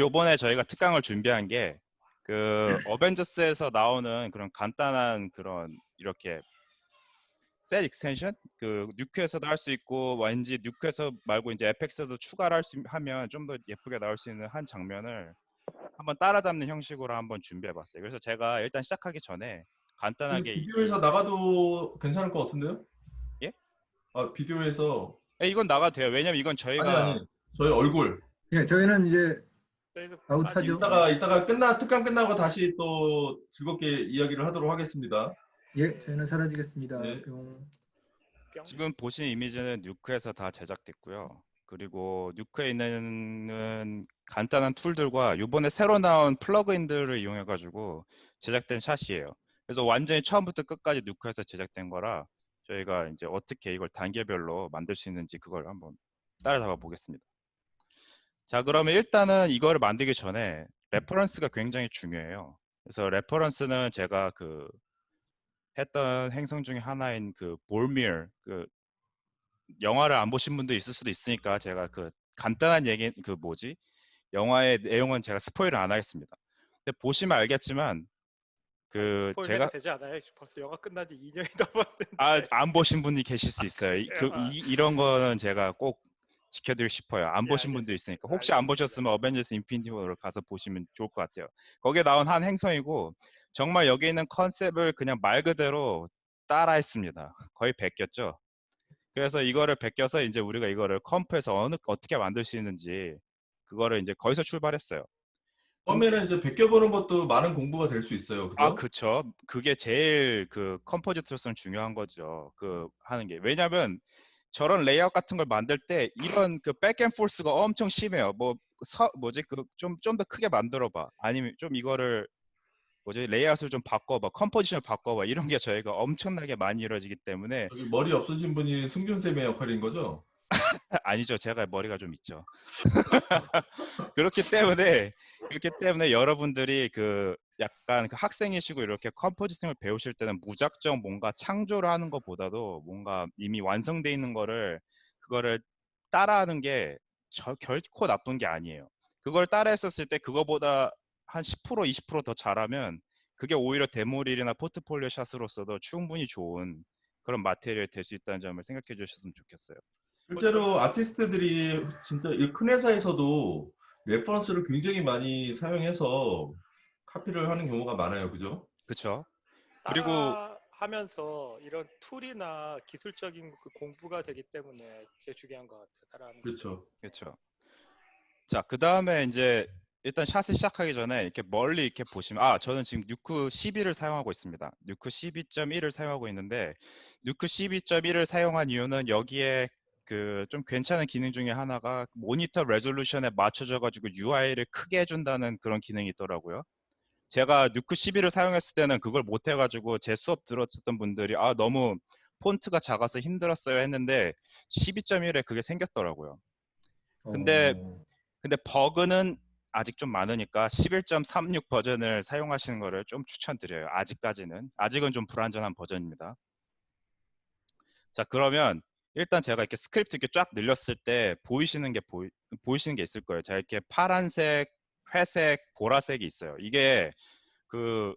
요번에 저희가 특강을 준비한 게 그 어벤져스에서 나오는 그런 간단한 그런 이렇게 셋 익스텐션 그 뉴크에서도 할 수 있고 왠지 뉴크에서 말고 이제 에펙스도 추가를 하면 좀 더 예쁘게 나올 수 있는 한 장면을 한번 따라잡는 형식으로 한번 준비해봤어요. 그래서 제가 일단 시작하기 전에 간단하게 비디오에서 나가도 괜찮을 것 같은데요? 예? 아, 비디오에서. 예, 이건 나가도 돼요. 왜냐면 이건 아니, 저희가 아니. 저희 얼굴. 예, 저희는 이제 저희도 아직 아웃하죠. 이따가 특강 끝나고 다시 또 즐겁게 이야기를 하도록 하겠습니다. 예, 저희는 사라지겠습니다. 네. 뿅. 뿅. 지금 보신 이미지는 뉴크에서 다 제작됐고요. 그리고 뉴크에 있는 간단한 툴들과 이번에 새로 나온 플러그인들을 이용해 가지고 제작된 샷이에요. 그래서 완전히 처음부터 끝까지 뉴크에서 제작된 거라 저희가 이제 어떻게 이걸 단계별로 만들 수 있는지 그걸 한번 따라잡아 보겠습니다. 자, 그러면 일단은 이거를 만들기 전에 레퍼런스가 굉장히 중요해요. 그래서 레퍼런스는 제가 그 했던 행성 중에 하나인 그 볼미어 그 영화를 안 보신 분도 있을 수도 있으니까 제가 그 간단한 얘기 그 뭐지 영화의 내용은 제가 스포일을 안 하겠습니다. 근데 보시면 알겠지만 그 스포일 해도 제가 되지 않아요? 벌써 영화 끝난 지 2년이 넘었는데. 안 보신 분이 계실 수 있어요. 이런 거는 제가 꼭 지켜드리고 싶어요. 안 예, 보신 분도 있으니까 혹시 안 알겠습니다. 보셨으면 어벤져스 인피니티 워를 가서 보시면 좋을 것 같아요. 거기에 나온 한 행성이고 정말 여기 있는 컨셉을 그냥 말 그대로 따라했습니다. 거의 베꼈죠. 그래서 이거를 베껴서 이제 우리가 이거를 컴프에서 어떻게 만들 수 있는지 그거를 이제 거기서 출발했어요. 근데 처음에는 이제 베껴보는 것도 많은 공부가 될 수 있어요. 그죠? 그쵸. 그게 제일 그 컴포지터로서는 중요한 거죠. 그 하는 게. 왜냐면 저런 레이아웃 같은 걸 만들 때 이런 그 백앤포스가 엄청 심해요. 뭐지 그 좀 더 크게 만들어 봐. 아니면 좀 이거를 뭐지 레이아웃을 좀 바꿔봐. 컴포지션을 바꿔봐. 이런 게 저희가 엄청나게 많이 이루어지기 때문에 여기 머리 없으신 분이 승준쌤의 역할인 거죠? 아니죠. 제가 머리가 좀 있죠. 그렇기 때문에 여러분들이 그 약간 그 학생이시고 이렇게 컴포지팅을 배우실 때는 무작정 뭔가 창조를 하는 것보다도 뭔가 이미 완성돼 있는 그거를 따라하는 게 결코 나쁜 게 아니에요. 그걸 따라했었을 때 그거보다 한 10%, 20%더 잘하면 그게 오히려 데모릴이나 포트폴리오 샷으로서도 충분히 좋은 그런 마테리얼이 될 수 있다는 점을 생각해 주셨으면 좋겠어요. 실제로 아티스트들이 진짜 이 큰 회사에서도 레퍼런스를 굉장히 많이 사용해서 카피를 하는 경우가 많아요. 그죠? 그쵸? 그리고 따라 하면서 이런 툴이나 기술적인 그 공부가 되기 때문에 제일 중요한 것 같아요. 따라하는 것도. 그렇죠. 그쵸. 자, 그 다음에 이제 일단 샷을 시작하기 전에 이렇게 멀리 이렇게 보시면 저는 지금 뉴크 12를 사용하고 있습니다. 뉴크 12.1을 사용하고 있는데 뉴크 12.1을 사용한 이유는 여기에 그 좀 괜찮은 기능 중에 하나가 모니터 레졸루션에 맞춰져 가지고 UI를 크게 해준다는 그런 기능이 있더라고요. 제가 뉴크 12를 사용했을 때는 그걸 못 해가지고 제 수업 들었었던 분들이 너무 폰트가 작아서 힘들었어요 했는데 12.1에 그게 생겼더라고요. 근데 어, 근데 버그는 아직 좀 많으니까 11.36 버전을 사용하시는 거를 좀 추천드려요. 아직은 좀 불안전한 버전입니다. 자, 그러면 일단 제가 이렇게 스크립트 이렇게 쫙 늘렸을 때 보이시는 게 있을 거예요. 제가 이렇게 파란색, 회색, 보라색이 있어요. 이게 그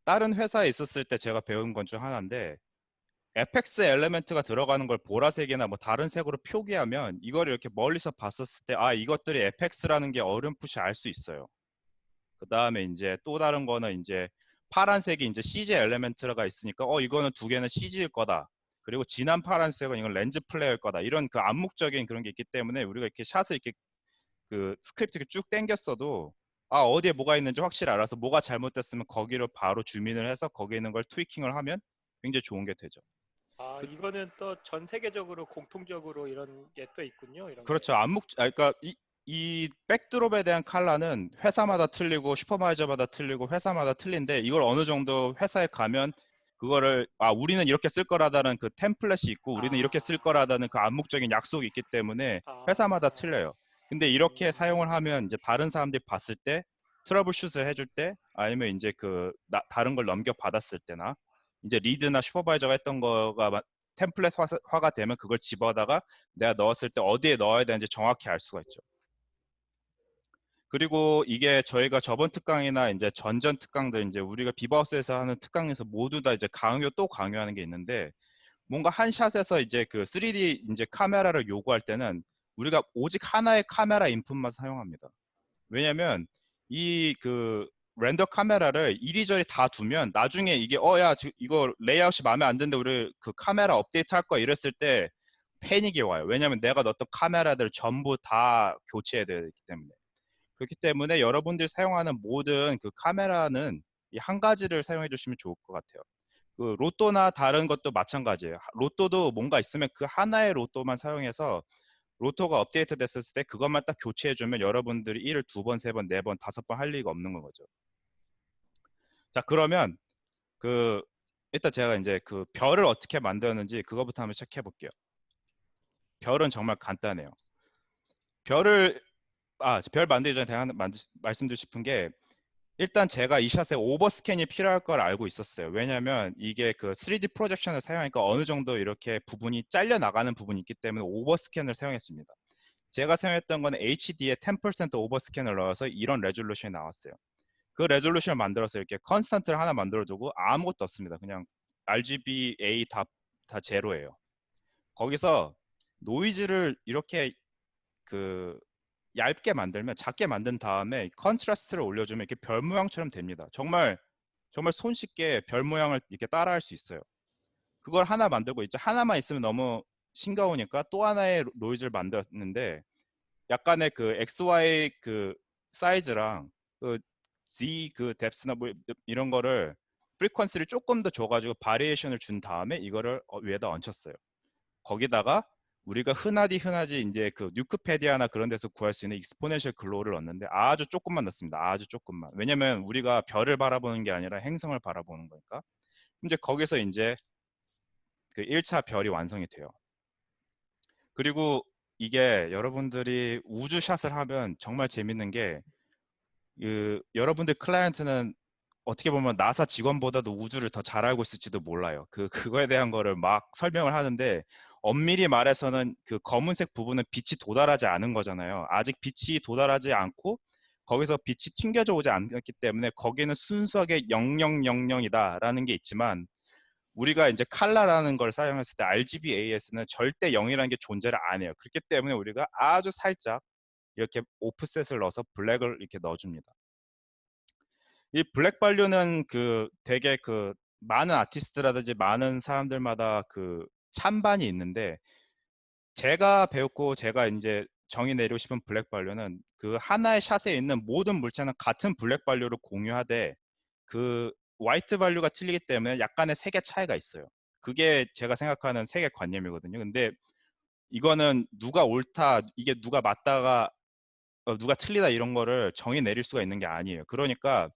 다른 회사에 있었을 때 제가 배운 건 중 하나인데 에펙스 엘리멘트가 들어가는 걸 보라색이나 뭐 다른 색으로 표기하면 이걸 이렇게 멀리서 봤었을 때 이것들이 에펙스라는 게 어렴풋이 알 수 있어요. 그 다음에 이제 또 다른 거는 이제 파란색이 이제 CG 엘리멘트가 있으니까 이거는 두 개는 CG일 거다. 그리고 진한 파란색은 이건 렌즈 플레이어일 거다. 이런 그 암묵적인 그런 게 있기 때문에 우리가 이렇게 샷을 이렇게 그 스크립트 이렇게 쭉 당겼어도 어디에 뭐가 있는지 확실히 알아서 뭐가 잘못됐으면 거기로 바로 주민을 해서 거기에 있는 걸 트위킹을 하면 굉장히 좋은 게 되죠. 이거는 또 전 세계적으로 공통적으로 이런 게 또 있군요. 이런 게. 그렇죠. 그러니까 이 백드롭에 대한 컬러는 회사마다 틀리고 슈퍼바이저마다 틀리고 회사마다 틀린데 이걸 어느 정도 회사에 가면 그거를 우리는 이렇게 쓸 거라다는 그 템플릿이 있고 우리는 이렇게 쓸 아, 거라다는 그 암묵적인 약속이 있기 때문에 회사마다 아, 틀려요. 근데 이렇게 사용을 하면 이제 다른 사람들이 봤을 때 트러블 슛을 해줄 때 아니면 이제 다른 걸 넘겨 받았을 때나 이제 리드나 슈퍼바이저가 했던 거가 템플릿화가 되면 그걸 집어다가 내가 넣었을 때 어디에 넣어야 되는지 정확히 알 수가 있죠. 그리고 이게 저희가 저번 특강이나 이제 전전 특강들 이제 우리가 비버스에서 하는 특강에서 모두 다 이제 또 강요하는 게 있는데 뭔가 한 샷에서 이제 그 3D 이제 카메라를 요구할 때는 우리가 오직 하나의 카메라 인풋만 사용합니다. 왜냐면 이 그 렌더 카메라를 이리저리 다 두면 나중에 이게 야 이거 레이아웃이 마음에 안 드는데 우리 그 카메라 업데이트 할 거야 이랬을 때 패닉이 와요. 왜냐면 내가 넣었던 카메라들 전부 다 교체해야 되기 때문에. 그렇기 때문에 여러분들이 사용하는 모든 그 카메라는 이 한 가지를 사용해 주시면 좋을 것 같아요. 그 로또나 다른 것도 마찬가지예요. 로또도 뭔가 있으면 그 하나의 로또만 사용해서 로또가 업데이트 됐을 때 그것만 딱 교체해 주면 여러분들이 일을 2번, 3번, 4번, 5번 할 리가 없는 거죠. 자, 그러면 그 일단 제가 이제 그 별을 어떻게 만드는지 그거부터 한번 체크해 볼게요. 별은 정말 간단해요. 별 만들기 전에 제가 말씀드리고 싶은 게 일단 제가 이 샷에 오버스캔이 필요할 걸 알고 있었어요. 왜냐면 이게 그 3D 프로젝션을 사용하니까 어느 정도 이렇게 부분이 잘려 나가는 부분이 있기 때문에 오버스캔을 사용했습니다. 제가 사용했던 건 HD에 10% 오버스캔을 넣어서 이런 레졸루션이 나왔어요. 그 레졸루션을 만들어서 이렇게 컨스턴트를 하나 만들어두고 아무것도 없습니다. 그냥 RGBA 다 제로예요. 거기서 노이즈를 이렇게 그 얇게 만들면 작게 만든 다음에 컨트라스트를 올려주면 이렇게 별 모양처럼 됩니다. 정말 손쉽게 별 모양을 이렇게 따라할 수 있어요. 그걸 하나 만들고 이제 하나만 있으면 너무 싱거우니까 또 하나의 노이즈를 만들었는데 약간의 그 XY 그 사이즈랑 그 Z 그 뎁스나 뭐 이런 거를 프리퀀시를 조금 더 줘가지고 바리에이션을 준 다음에 이거를 위에다 얹혔어요. 거기다가 우리가 흔하디 이제 그 뉴크페디아나 그런 데서 구할 수 있는 익스포넨셜 글로우를 넣었는데 아주 조금만 넣습니다. 아주 조금만. 왜냐면 우리가 별을 바라보는 게 아니라 행성을 바라보는 거니까. 이제 거기서 이제 그 1차 별이 완성이 돼요. 그리고 이게 여러분들이 우주샷을 하면 정말 재밌는 게 그 여러분들 클라이언트는 어떻게 보면 나사 직원보다도 우주를 더 잘 알고 있을지도 몰라요. 그거에 대한 거를 막 설명을 하는데 엄밀히 말해서는 그 검은색 부분은 빛이 도달하지 않은 거잖아요. 아직 빛이 도달하지 않고 거기서 빛이 튕겨져 오지 않았기 때문에 거기는 순수하게 0000이다라는 게 있지만 우리가 이제 칼라라는 걸 사용했을 때 RGBAS는 절대 0이라는 게 존재를 안 해요. 그렇기 때문에 우리가 아주 살짝 이렇게 오프셋을 넣어서 블랙을 이렇게 넣어줍니다. 이 블랙 발류는 그 되게 그 많은 아티스트라든지 많은 사람들마다 그 찬반이 있는데 제가 배웠고 제가 이제 정의 내리고 싶은 블랙 발류는 그 하나의 샷에 있는 모든 물체는 같은 블랙 발류를 공유하되 그 화이트 발류가 틀리기 때문에 약간의 색의 차이가 있어요. 그게 제가 생각하는 색의 관념이거든요. 근데 이거는 누가 옳다, 이게 누가 맞다가 누가 틀리다 이런 거를 정의 내릴 수가 있는 게 아니에요. 그러니까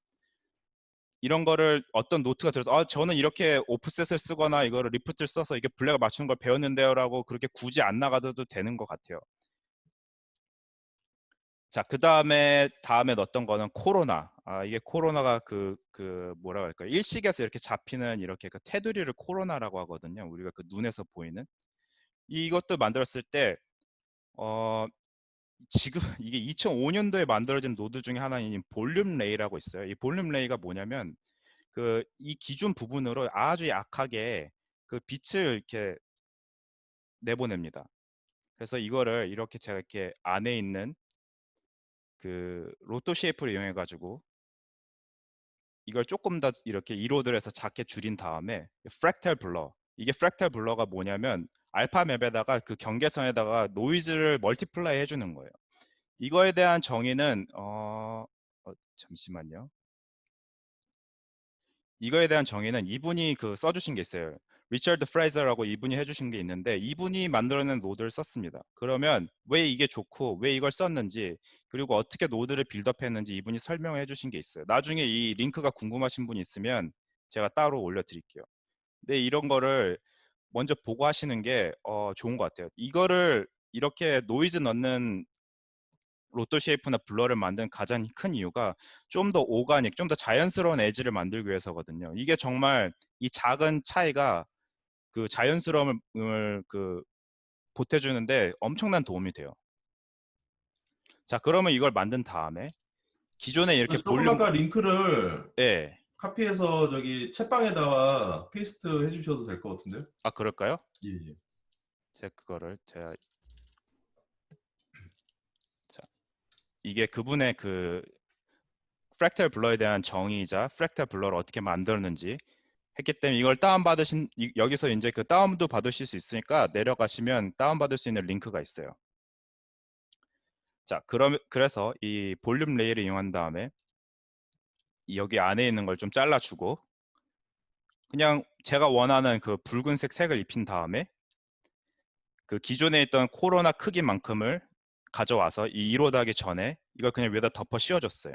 이런 거를 어떤 노트가 들어서 저는 이렇게 오프셋을 쓰거나 이거를 리프트를 써서 이게 블랙을 맞추는 걸 배웠는데요라고 그렇게 굳이 안 나가도 되는 것 같아요. 자, 다음에 넣었던 거는 코로나. 이게 코로나가 뭐라고 할까요? 일식에서 이렇게 잡히는 이렇게 그 테두리를 코로나라고 하거든요. 우리가 그 눈에서 보이는. 이것도 만들었을 때 지금 이게 2005년도에 만들어진 노드 중에 하나인 볼륨 레이라고 있어요. 이 볼륨 레이가 뭐냐면 이 기준 부분으로 아주 약하게 그 빛을 이렇게 내보냅니다. 그래서 이거를 이렇게 제가 이렇게 안에 있는 그 로또 쉐이프를 이용해 가지고 이걸 조금 더 이렇게 이로들해서 작게 줄인 다음에 프랙탈 블러, 이게 프랙탈 블러가 뭐냐면 알파 맵에다가 그 경계선에다가 노이즈를 멀티플라이 해주는 거예요. 이거에 대한 정의는 잠시만요. 이거에 대한 정의는 이분이 써주신 게 있어요. 리처드 프레이저라고 이분이 해주신 게 있는데 이분이 만들어낸 노드를 썼습니다. 그러면 왜 이게 좋고 왜 이걸 썼는지 그리고 어떻게 노드를 빌드업했는지 이분이 설명을 해주신 게 있어요. 나중에 이 링크가 궁금하신 분이 있으면 제가 따로 올려드릴게요. 근데 이런 거를 먼저 보고 하시는 게 좋은 것 같아요. 이거를 이렇게 노이즈 넣는 로또 쉐이프나 블러를 만든 가장 큰 이유가 좀 더 오가닉, 좀 더 자연스러운 에지를 만들기 위해서거든요. 이게 정말 이 작은 차이가 그 자연스러움을 보태주는데 엄청난 도움이 돼요. 자, 그러면 이걸 만든 다음에 기존에 이렇게 조금 볼륨 아까 링크를 예. 카피해서 저기 채방에다가 페이스트 해주셔도 될 것 같은데요? 아 그럴까요? 예, 예. 제가 자, 이게 그분의 그 프랙탈 블러에 대한 정의이자 프랙탈 블러를 어떻게 만들었는지 했기 때문에 이걸 다운받으신 여기서 이제 그 다운도 받으실 수 있으니까 내려가시면 다운받을 수 있는 링크가 있어요. 자, 그래서 이 볼륨 레이를 이용한 다음에 여기 안에 있는 걸 좀 잘라주고 그냥 제가 원하는 그 붉은색 색을 입힌 다음에 그 기존에 있던 코로나 크기만큼을 가져와서 이 1호 하기 전에 이걸 그냥 위에다 덮어 씌워줬어요.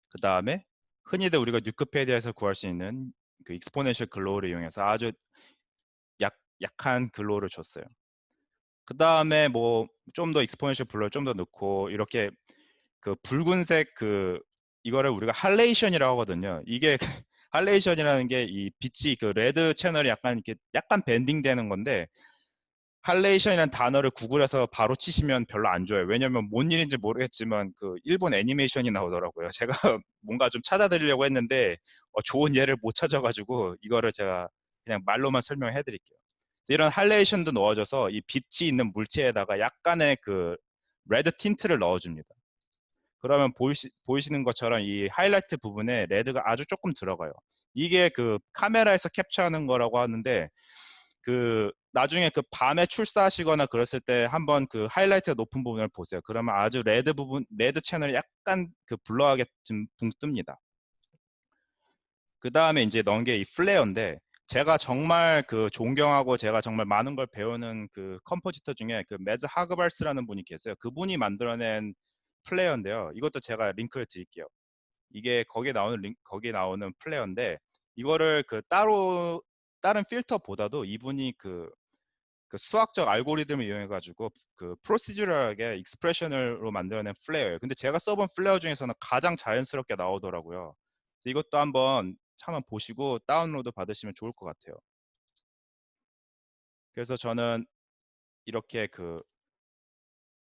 그 다음에 흔히들 우리가 뉴크페디아에서 구할 수 있는 그 익스포넨셜 글로우를 이용해서 아주 약한 글로우를 줬어요. 그 다음에 뭐 좀 더 익스포넨셜 블러를 좀 더 넣고 이렇게 그 붉은색 그 이거를 우리가 할레이션이라고 하거든요. 이게 할레이션이라는 게 이 빛이 그 레드 채널이 약간 이렇게 약간 밴딩 되는 건데 할레이션이라는 단어를 구글에서 바로 치시면 별로 안 좋아요. 왜냐면 뭔 일인지 모르겠지만 그 일본 애니메이션이 나오더라고요. 제가 뭔가 좀 찾아드리려고 했는데 좋은 예를 못 찾아가지고 이거를 제가 그냥 말로만 설명해 드릴게요. 이런 할레이션도 넣어줘서 이 빛이 있는 물체에다가 약간의 그 레드 틴트를 넣어줍니다. 그러면 보이시는 것처럼 이 하이라이트 부분에 레드가 아주 조금 들어가요. 이게 그 카메라에서 캡처하는 거라고 하는데 그 나중에 그 밤에 출사하시거나 그랬을 때 한번 그 하이라이트가 높은 부분을 보세요. 그러면 아주 레드 채널이 약간 그 블러하게 좀 붕 뜹니다. 그 다음에 이제 넣은 게 이 플레어인데 제가 정말 그 존경하고 제가 정말 많은 걸 배우는 그 컴포지터 중에 그 매즈 하그발스라는 분이 계세요. 그분이 만들어낸 플레어인데요. 이것도 제가 링크를 드릴게요. 이게 거기에 나오는 플레어인데 이거를 그 다른 필터보다도 이분이 그 수학적 알고리즘을 이용해 가지고 그 프로시저럴하게 익스프레션으로 만들어낸 플레어예요. 근데 제가 써본 플레어 중에서는 가장 자연스럽게 나오더라고요. 이것도 한번 보시고 다운로드 받으시면 좋을 것 같아요. 그래서 저는 이렇게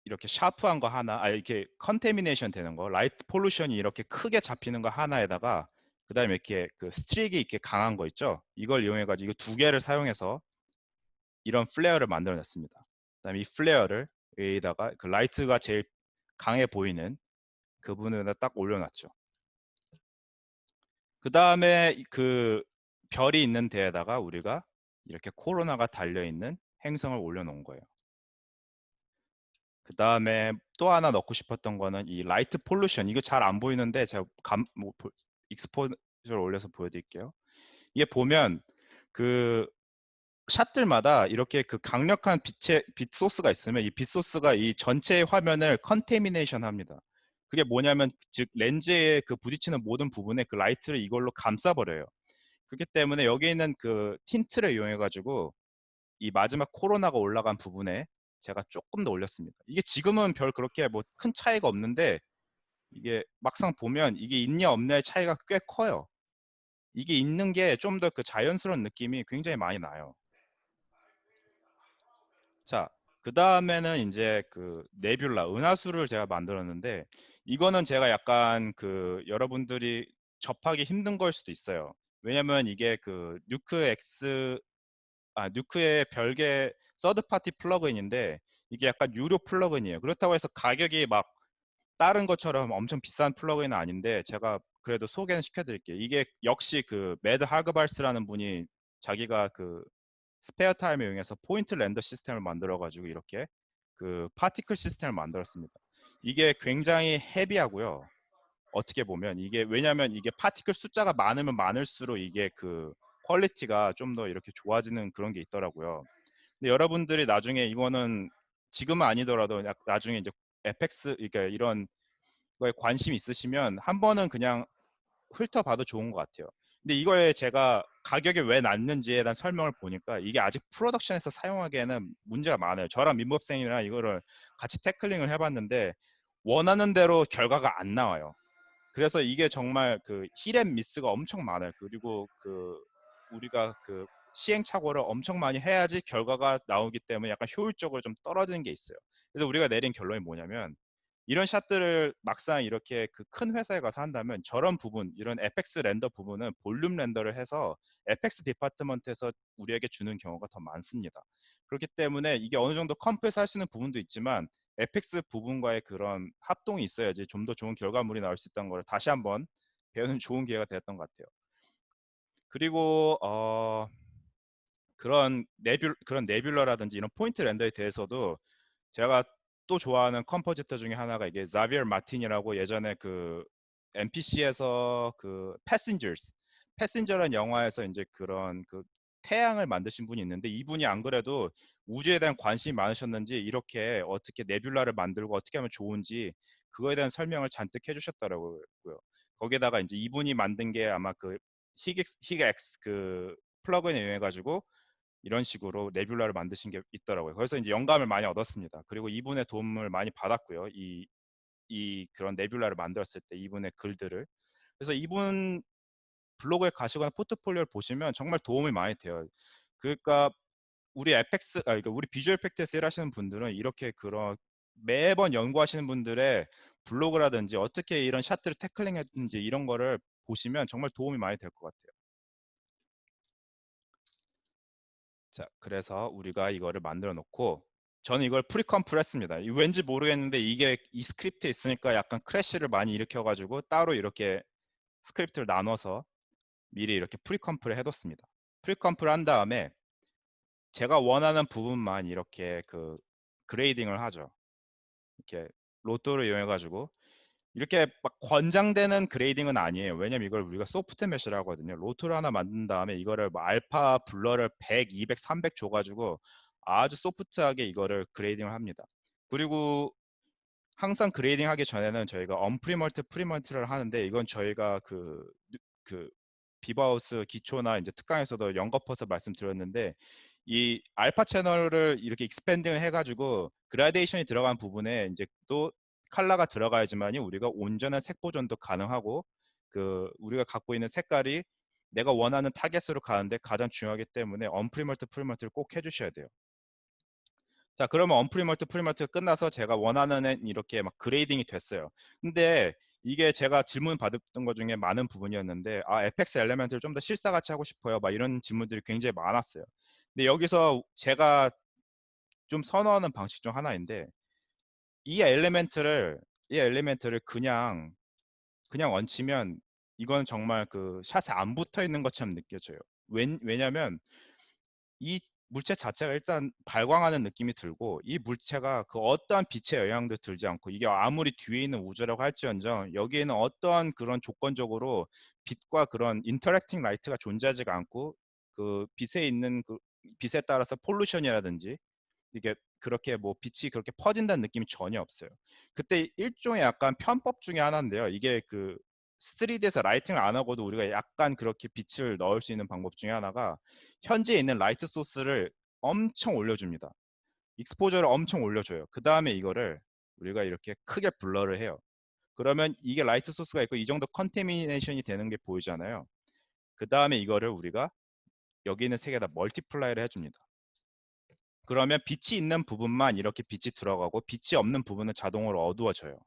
이렇게 샤프한 거 하나, 이렇게 컨테미네이션 되는 거, 라이트 폴루션이 이렇게 크게 잡히는 거 하나에다가 그다음에 이렇게 그 스트릭이 이렇게 강한 거 있죠? 이걸 이용해 가지고 이거 두 개를 사용해서 이런 플레어를 만들어냈습니다. 그다음에 이 플레어를 여기다가 그 라이트가 제일 강해 보이는 그 부분에다 딱 올려놨죠. 그 다음에 그 별이 있는 데에다가 우리가 이렇게 코로나가 달려있는 행성을 올려놓은 거예요. 그 다음에 또 하나 넣고 싶었던 거는 이 라이트 폴루션. 이거 잘 안 보이는데 제가 익스포저를 올려서 보여드릴게요. 이게 보면 그 샷들마다 이렇게 그 강력한 빛 소스가 있으면 이 빛 소스가 이 전체 화면을 컨테미네이션 합니다. 그게 뭐냐면 즉 렌즈에 그 부딪히는 모든 부분에 그 라이트를 이걸로 감싸버려요. 그렇기 때문에 여기 있는 그 틴트를 이용해 가지고 이 마지막 코로나가 올라간 부분에 제가 조금 더 올렸습니다. 이게 지금은 별 그렇게 뭐 큰 차이가 없는데 이게 막상 보면 이게 있냐 없냐의 차이가 꽤 커요. 이게 있는 게 좀 더 그 자연스러운 느낌이 굉장히 많이 나요. 자, 그 다음에는 이제 그 네뷸라 은하수를 제가 만들었는데 이거는 제가 약간 그 여러분들이 접하기 힘든 걸 수도 있어요. 왜냐면 이게 그 뉴크의 별개 서드 파티 플러그인인데 이게 약간 유료 플러그인이에요. 그렇다고 해서 가격이 막 다른 것처럼 엄청 비싼 플러그인은 아닌데 제가 그래도 소개는 시켜드릴게요. 이게 역시 그 매드 하그발스라는 분이 자기가 그 스페어 타임을 이용해서 포인트 렌더 시스템을 만들어 가지고 이렇게 그 파티클 시스템을 만들었습니다. 이게 굉장히 헤비하고요. 어떻게 보면 이게 왜냐면 이게 파티클 숫자가 많으면 많을수록 이게 그 퀄리티가 좀 더 이렇게 좋아지는 그런 게 있더라고요. 근데 여러분들이 나중에 이거는 지금은 아니더라도 나중에 이제 에펙스 그러니까 이런 거에 관심 있으시면 한 번은 그냥 훑어봐도 좋은 것 같아요. 근데 이거에 제가 가격이 왜 낮는지에 대한 설명을 보니까 이게 아직 프로덕션에서 사용하기에는 문제가 많아요. 저랑 민법생이랑 이거를 같이 태클링을 해봤는데 원하는 대로 결과가 안 나와요. 그래서 이게 정말 그 힐앤미스가 엄청 많아요. 그리고 그 우리가 그 시행착오를 엄청 많이 해야지 결과가 나오기 때문에 약간 효율적으로 좀 떨어지는 게 있어요. 그래서 우리가 내린 결론이 뭐냐면 이런 샷들을 막상 이렇게 그 큰 회사에 가서 한다면 저런 부분, 이런 FX 렌더 부분은 볼륨 렌더를 해서 FX 디파트먼트에서 우리에게 주는 경우가 더 많습니다. 그렇기 때문에 이게 어느 정도 컴프레스 할 수 있는 부분도 있지만 FX 부분과의 그런 합동이 있어야지 좀 더 좋은 결과물이 나올 수 있다는 걸 다시 한번 배우는 좋은 기회가 되었던 것 같아요. 그리고 그런 네뷸러라든지 이런 포인트 렌더에 대해서도 제가 또 좋아하는 컴포지터 중에 하나가 이게 자비얼 마틴이라고 예전에 그 NPC에서 그 패신저라는 영화에서 이제 그런 그 태양을 만드신 분이 있는데 이분이 안 그래도 우주에 대한 관심이 많으셨는지 이렇게 어떻게 네뷸라를 만들고 어떻게 하면 좋은지 그거에 대한 설명을 잔뜩 해주셨더라고요. 거기에다가 이제 이분이 만든 게 아마 그 히그엑스 그 플러그인에 의해 가지고 이런 식으로 네뷸라를 만드신 게 있더라고요. 그래서 이제 영감을 많이 얻었습니다. 그리고 이분의 도움을 많이 받았고요. 이 그런 네뷸라를 만들었을 때 이분의 글들을. 그래서 이분 블로그에 가시거나 포트폴리오를 보시면 정말 도움이 많이 돼요. 그러니까 그러니까 우리 비주얼 이펙트에서 일하시는 분들은 이렇게 그런 매번 연구하시는 분들의 블로그라든지 어떻게 이런 샷들을 태클링했는지 이런 거를 보시면 정말 도움이 많이 될 것 같아요. 자, 그래서 우리가 이거를 만들어 놓고 저는 이걸 프리컴프를 했습니다. 왠지 모르겠는데 이게 이 스크립트에 있으니까 약간 크래시를 많이 일으켜 가지고 따로 이렇게 스크립트를 나눠서 미리 이렇게 프리컴프를 해뒀습니다. 프리컴프를 한 다음에 제가 원하는 부분만 이렇게 그 그레이딩을 하죠. 이렇게 로또를 이용해 가지고 이렇게 막 권장되는 그레이딩은 아니에요. 왜냐면 이걸 우리가 소프트 메쉬를 하거든요. 로토를 하나 만든 다음에 이거를 뭐 알파 블러를 100, 200, 300 줘가지고 아주 소프트하게 이거를 그레이딩을 합니다. 그리고 항상 그레이딩 하기 전에는 저희가 언프리멀트, 프리멀트를 하는데 이건 저희가 그 비바우스 기초나 이제 특강에서도 연거퍼서 말씀드렸는데 이 알파 채널을 이렇게 익스펜딩을 해가지고 그라데이션이 들어간 부분에 이제 또 컬러가 들어가야지만이 우리가 온전한 색 보존도 가능하고 그 우리가 갖고 있는 색깔이 내가 원하는 타겟으로 가는데 가장 중요하기 때문에 언프리멀트, 프리멀트를 꼭 해주셔야 돼요. 자, 그러면 언프리멀트, 프리멀트가 끝나서 제가 원하는 애 이렇게 막 그레이딩이 됐어요. 근데 이게 제가 질문 받았던 것 중에 많은 부분이었는데 FX 엘리멘트를 좀 더 실사같이 하고 싶어요. 막 이런 질문들이 굉장히 많았어요. 근데 여기서 제가 좀 선호하는 방식 중 하나인데 이 엘리멘트를 그냥 얹히면 이건 정말 그 샷에 안 붙어 있는 것처럼 느껴져요. 왜냐면 이 물체 자체가 일단 발광하는 느낌이 들고 이 물체가 그 어떠한 빛의 영향도 들지 않고 이게 아무리 뒤에 있는 우주라고 할지언정 여기에는 어떠한 그런 조건적으로 빛과 그런 인터랙팅 라이트가 존재하지가 않고 그 빛에 있는 그 빛에 따라서 폴루션이라든지 이게 그렇게 뭐 빛이 그렇게 퍼진다는 느낌이 전혀 없어요. 그때 일종의 약간 편법 중에 하나인데요. 이게 그 3D에서 라이팅을 안 하고도 우리가 약간 그렇게 빛을 넣을 수 있는 방법 중에 하나가 현재 있는 라이트 소스를 엄청 올려줍니다. 익스포저를 엄청 올려줘요. 그 다음에 이거를 우리가 이렇게 크게 블러를 해요. 그러면 이게 라이트 소스가 있고 이 정도 컨테미네이션이 되는 게 보이잖아요. 그 다음에 이거를 우리가 여기 있는 색에다 멀티플라이를 해줍니다. 그러면 빛이 있는 부분만 이렇게 빛이 들어가고 빛이 없는 부분은 자동으로 어두워져요.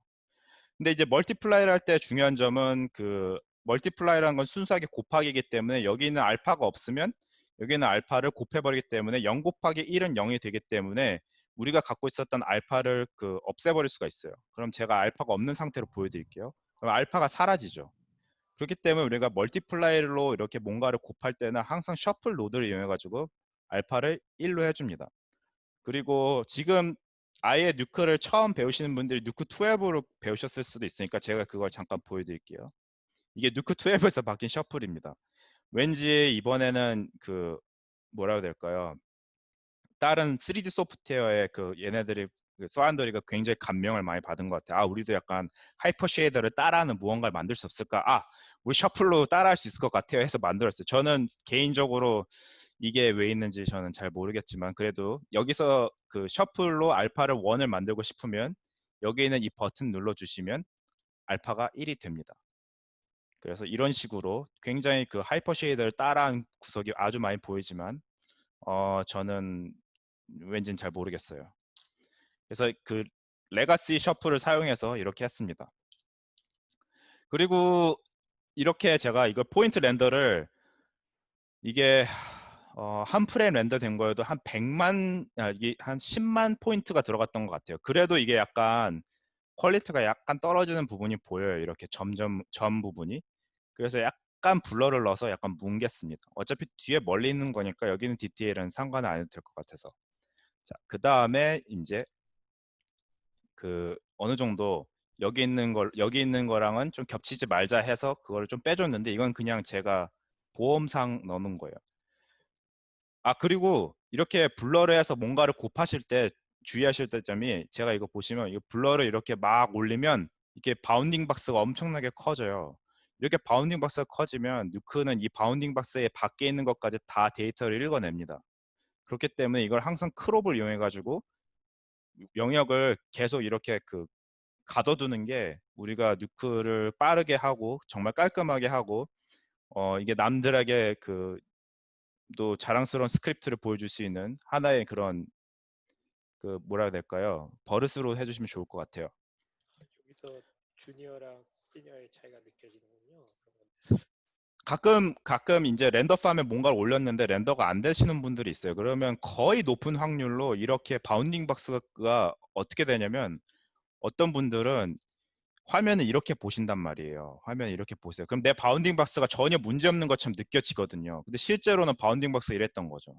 근데 이제 멀티플라이를 할 때 중요한 점은 그 멀티플라이라는 건 순수하게 곱하기이기 때문에 여기 있는 알파가 없으면 여기는 알파를 곱해버리기 때문에 0 곱하기 1은 0이 되기 때문에 우리가 갖고 있었던 알파를 그 없애버릴 수가 있어요. 그럼 제가 알파가 없는 상태로 보여드릴게요. 그럼 알파가 사라지죠. 그렇기 때문에 우리가 멀티플라이로 이렇게 뭔가를 곱할 때는 항상 셔플 노드를 이용해 가지고 알파를 1로 해줍니다. 그리고 지금 아예 누크를 처음 배우시는 분들이 누크 12로 배우셨을 수도 있으니까 제가 그걸 잠깐 보여드릴게요. 이게 누크 12에서 바뀐 셔플입니다. 왠지 이번에는 그 뭐라고 해야 될까요? 다른 3D 소프트웨어의 그 얘네들이 그 서안더리가 굉장히 감명을 많이 받은 것 같아요. 우리도 약간 하이퍼 쉐이더를 따라하는 무언가를 만들 수 없을까? 우리 셔플로 따라할 수 있을 것 같아요 해서 만들었어요. 저는 개인적으로 이게 왜 있는지 저는 잘 모르겠지만 그래도 여기서 그 셔플로 알파를 1을 만들고 싶으면 여기 있는 이 버튼 눌러주시면 알파가 1이 됩니다. 그래서 이런 식으로 굉장히 그 하이퍼 쉐이더를 따라한 구석이 아주 많이 보이지만 저는 왠지는 잘 모르겠어요. 그래서 그 레가시 셔플을 사용해서 이렇게 했습니다. 그리고 이렇게 제가 이걸 포인트 렌더를 이게 한 프레임 렌더 된 거여도 한 100만 이게 한 10만 포인트가 들어갔던 것 같아요. 그래도 이게 약간 퀄리티가 약간 떨어지는 부분이 보여요. 이렇게 점 부분이. 그래서 약간 블러를 넣어서 약간 뭉갰습니다. 어차피 뒤에 멀리 있는 거니까 여기는 디테일은 상관 안 해도 될 것 같아서. 자, 그 다음에 이제 그 어느 정도 여기 있는 거랑은 좀 겹치지 말자 해서 그거를 좀 빼줬는데 이건 그냥 제가 보험상 넣는 거예요. 아, 그리고 이렇게 블러를 해서 뭔가를 곱하실 때 주의하실 때 점이 제가 이거 보시면 이 블러를 이렇게 막 올리면 이게 바운딩 박스가 엄청나게 커져요. 이렇게 바운딩 박스가 커지면 누크는 이 바운딩 박스의 밖에 있는 것까지 다 데이터를 읽어냅니다. 그렇기 때문에 이걸 항상 크롭을 이용해 가지고 영역을 계속 이렇게 가둬두는 게 우리가 누크를 빠르게 하고 정말 깔끔하게 하고 이게 남들에게 또 자랑스러운 스크립트를 보여줄 수 있는 하나의 그런 뭐라 해야 될까요? 버릇으로 해주시면 좋을 것 같아요. 여기서 주니어랑 시니어의 차이가 느껴지는군요. 그런 건데서. 가끔 이제 렌더 팜에 뭔가를 올렸는데 렌더가 안 되시는 분들이 있어요. 그러면 거의 높은 확률로 이렇게 바운딩 박스가 어떻게 되냐면 어떤 분들은 화면을 이렇게 보신단 말이에요. 화면 이렇게 보세요. 그럼 내 바운딩 박스가 전혀 문제 없는 것처럼 느껴지거든요. 근데 실제로는 바운딩 박스가 이랬던 거죠.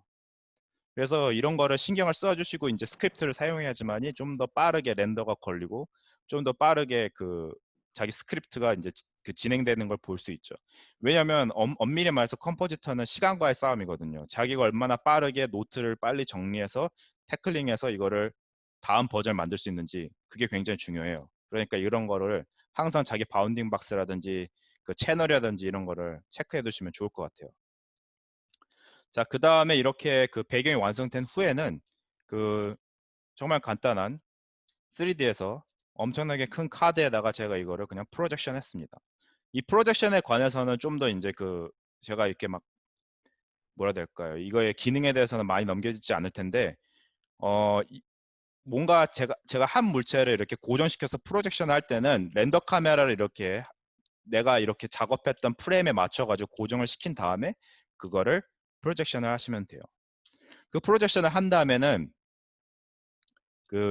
그래서 이런 거를 신경을 써주시고 이제 스크립트를 사용해야지만이 좀 더 빠르게 렌더가 걸리고 좀 더 빠르게 자기 스크립트가 이제 진행되는 걸 볼 수 있죠. 왜냐하면 엄밀히 말해서 컴포지터는 시간과의 싸움이거든요. 자기가 얼마나 빠르게 노트를 빨리 정리해서 태클링해서 이거를 다음 버전을 만들 수 있는지 그게 굉장히 중요해요. 그러니까 이런 거를 항상 자기 바운딩 박스라든지 채널이라든지 이런 거를 체크해 두시면 좋을 것 같아요. 자, 그 다음에 이렇게 배경이 완성된 후에는 정말 간단한 3D에서 엄청나게 큰 카드에다가 제가 이거를 그냥 프로젝션 했습니다. 이 프로젝션에 관해서는 좀 더 이제 제가 이렇게 막 뭐라 해야 될까요? 이거의 기능에 대해서는 많이 넘겨지지 않을 텐데 뭔가 제가 한 물체를 이렇게 고정시켜서 프로젝션 할 때는 렌더 카메라를 이렇게 내가 이렇게 작업했던 프레임에 맞춰가지고 고정을 시킨 다음에 그거를 프로젝션을 하시면 돼요. 그 프로젝션을 한 다음에는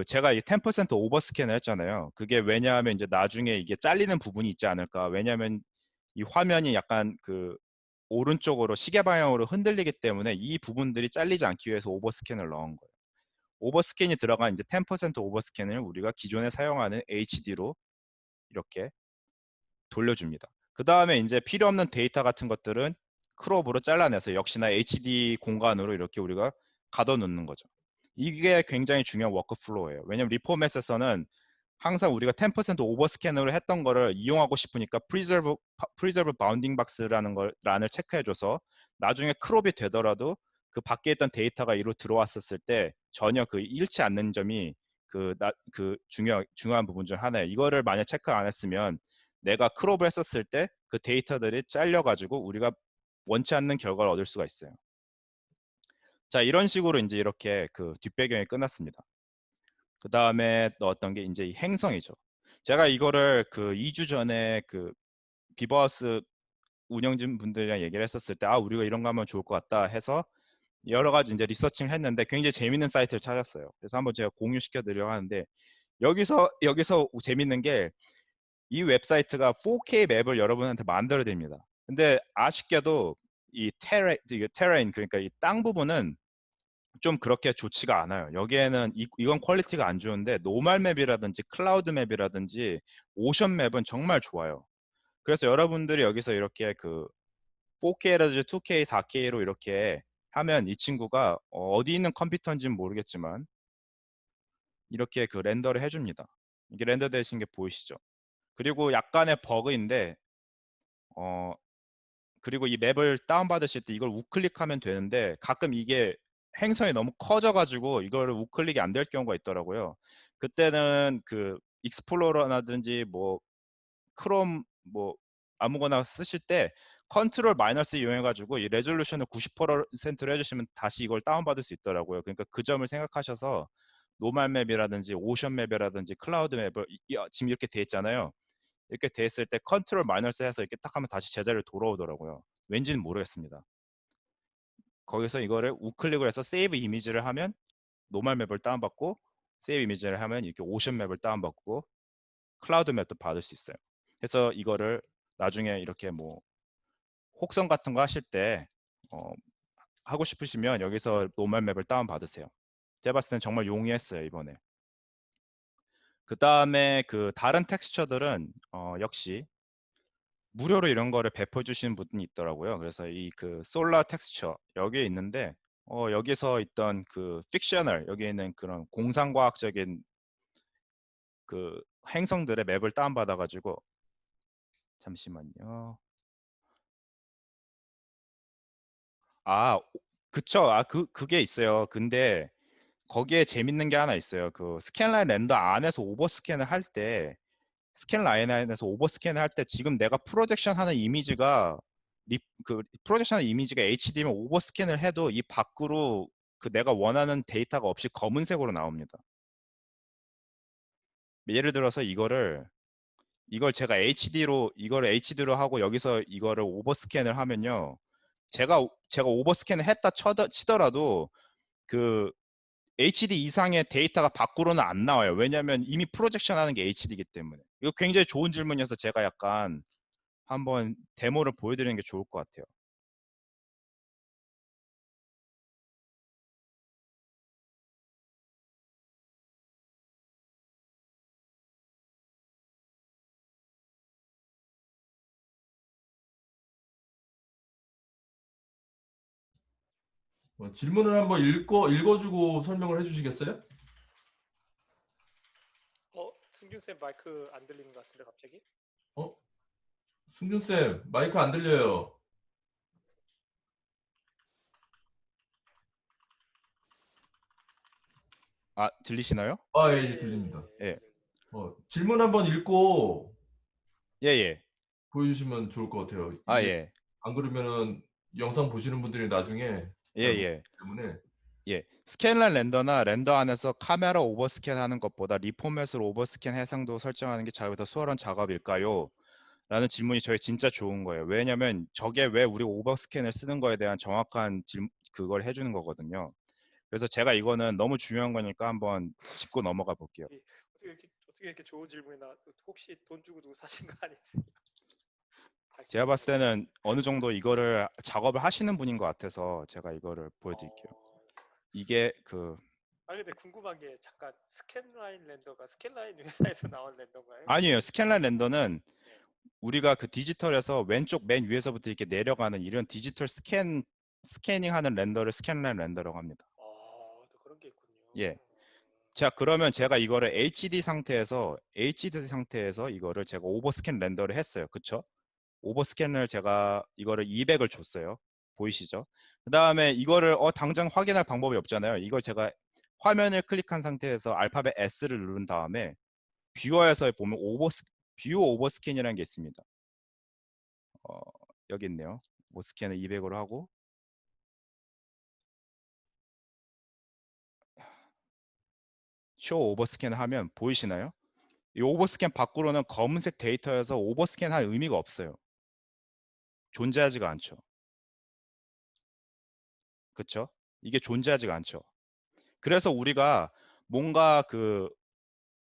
제가 이 10% 오버스캔을 했잖아요. 그게 왜냐하면 이제 나중에 이게 잘리는 부분이 있지 않을까. 왜냐하면 이 화면이 약간 오른쪽으로 시계 방향으로 흔들리기 때문에 이 부분들이 잘리지 않기 위해서 오버스캔을 넣은 거예요. 오버스캔이 들어간 이제 10% 오버스캔을 우리가 기존에 사용하는 HD로 이렇게 돌려줍니다. 그 다음에 이제 필요 없는 데이터 같은 것들은 크롭으로 잘라내서 역시나 HD 공간으로 이렇게 우리가 가둬놓는 거죠. 이게 굉장히 중요한 워크플로우예요. 왜냐면 리포맷에서는 항상 우리가 10% 오버스캔으로 했던 거를 이용하고 싶으니까 preserve bounding box라는 걸 란을 체크해줘서 나중에 크롭이 되더라도 그 밖에 있던 데이터가 이로 들어왔었을 때 전혀 잃지 않는 점이 중요한 부분 중 하나예요. 이거를 만약 체크 안 했으면 내가 크롭을 했었을 때 그 데이터들이 잘려가지고 우리가 원치 않는 결과를 얻을 수가 있어요. 자, 이런 식으로 이제 이렇게 뒷배경이 끝났습니다. 그 다음에 넣었던 게 이제 이 행성이죠. 제가 이거를 2주 전에 비버하우스 운영진 분들이랑 얘기를 했었을 때 우리가 이런 거 하면 좋을 것 같다 해서 여러 가지 이제 리서칭을 했는데 굉장히 재밌는 사이트를 찾았어요. 그래서 한번 제가 공유시켜 드리려고 하는데 여기서 재밌는 게 이 웹사이트가 4K 맵을 여러분한테 만들어 드립니다. 근데 아쉽게도 이 테레인 그러니까 이 땅 부분은 좀 그렇게 좋지가 않아요. 여기에는 이건 퀄리티가 안 좋은데 노멀 맵이라든지 클라우드 맵이라든지 오션 맵은 정말 좋아요. 그래서 여러분들이 여기서 이렇게 4K라든지 2K, 4K로 이렇게 하면 이 친구가 어디 있는 컴퓨터인지는 모르겠지만 이렇게 렌더를 해줍니다. 이게 렌더 되신 게 보이시죠? 그리고 약간의 버그인데 그리고 이 맵을 다운받으실 때 이걸 우클릭하면 되는데 가끔 이게 행성이 너무 커져가지고 이걸 우클릭이 안 될 경우가 있더라고요. 그때는 익스플로러라든지 뭐 크롬 뭐 아무거나 쓰실 때 컨트롤 마이너스 이용해가지고 이 레졸루션을 90%로 해주시면 다시 이걸 다운받을 수 있더라고요. 그러니까 그 점을 생각하셔서 노멀 맵이라든지 오션 맵이라든지 클라우드 맵을 지금 이렇게 돼 있잖아요. 이렇게 돼 있을 때 컨트롤 마이너스 해서 이렇게 딱 하면 다시 제자리로 돌아오더라고요. 왠지는 모르겠습니다. 거기서 이거를 우클릭을 해서 세이브 이미지를 하면 노멀 맵을 다운받고, 세이브 이미지를 하면 이렇게 오션 맵을 다운받고 클라우드 맵도 받을 수 있어요. 그래서 이거를 나중에 이렇게 뭐 혹성 같은 거 하실 때 하고 싶으시면 여기서 노멀 맵을 다운받으세요. 제가 봤을 땐 정말 용이했어요, 이번에. 그 다음에 그 다른 텍스처들은 역시 무료로 이런 거를 배포해 주시는 분이 있더라고요. 그래서 이 그 솔라 텍스처 여기에 있는데 여기서 있던 그 픽셔널, 여기에 있는 그런 공상과학적인 그 행성들의 맵을 다운받아 가지고, 잠시만요. 그쵸. 그게 있어요. 근데 거기에 재밌는 게 하나 있어요. 그 스캔라인 렌더 안에서 오버 스캔을 할 때, 스캔 라인 안에서 오버 스캔을 할 때 지금 내가 프로젝션 하는 이미지가 그 프로젝션 하는 이미지가 HD면 오버 스캔을 해도 이 밖으로 그 내가 원하는 데이터가 없이 검은색으로 나옵니다. 예를 들어서 이걸 제가 HD로 하고 여기서 이거를 오버 스캔을 하면요. 제가 오버 스캔을 했다 치더라도 그 HD 이상의 데이터가 밖으로는 안 나와요. 왜냐하면 이미 프로젝션 하는 게 HD이기 때문에. 이거 굉장히 좋은 질문이어서 제가 약간 한번 데모를 보여드리는 게 좋을 것 같아요. 질문을 한번 읽어주고 설명을 해주시겠어요? 승균 쌤 마이크 안 들리는 것 같은데 갑자기? 어? 승준쌤, 마이크 안 들려요. 들리시나요? 아, 예, 이제 들립니다. 예. 질문 한번 읽고 예. 보여주시면 좋을 것 같아요. 이게 예. 안 그러면은 영상 보시는 분들이 나중에 잘 모르기 예. 때문에. 스캔란 렌더나 렌더 안에서 카메라 오버스캔 하는 것보다 리포맷으로 오버스캔 해상도 설정하는 게 더 수월한 작업일까요? 라는 질문이 저희 진짜 좋은 거예요. 왜냐면 저게 왜 우리 오버스캔을 쓰는 거에 대한 정확한 그걸 해주는 거거든요. 그래서 제가 이거는 너무 중요한 거니까 한번 짚고 넘어가 볼게요. 어떻게 이렇게 좋은 질문이나 혹시 돈 주고 누구 사신 거 아니세요? 제가 봤을 때는 어느 정도 이거를 작업을 하시는 분인 것 같아서 제가 이거를 보여드릴게요. 이게 근데 궁금한 게 잠깐 스캔라인 렌더가 스캔라인 회사에서 나온 렌더인가요? 아니에요. 스캔란 렌더는 네. 우리가 그 디지털에서 왼쪽 맨 위에서부터 이렇게 내려가는 이런 디지털 스캐닝하는 렌더를 스캔란 렌더라고 합니다. 또 그런 게 있군요. 예. 자, 그러면 제가 이거를 HD 상태에서 이거를 제가 오버스캔 렌더를 했어요. 그쵸? 오버스캔을 제가 이거를 200을 줬어요. 보이시죠? 그 다음에 이거를 당장 확인할 방법이 없잖아요. 이걸 제가 화면을 클릭한 상태에서 알파벳 S를 누른 다음에 뷰어에서 보면 뷰 오버스캔이라는 게 있습니다. 여기 있네요. 스캔을 200으로 하고 쇼 오버스캔을 하면 보이시나요? 이 오버스캔 밖으로는 검은색 데이터여서 오버스캔할 의미가 없어요. 존재하지가 않죠. 그쵸? 이게 존재하지가 않죠. 그래서 우리가 뭔가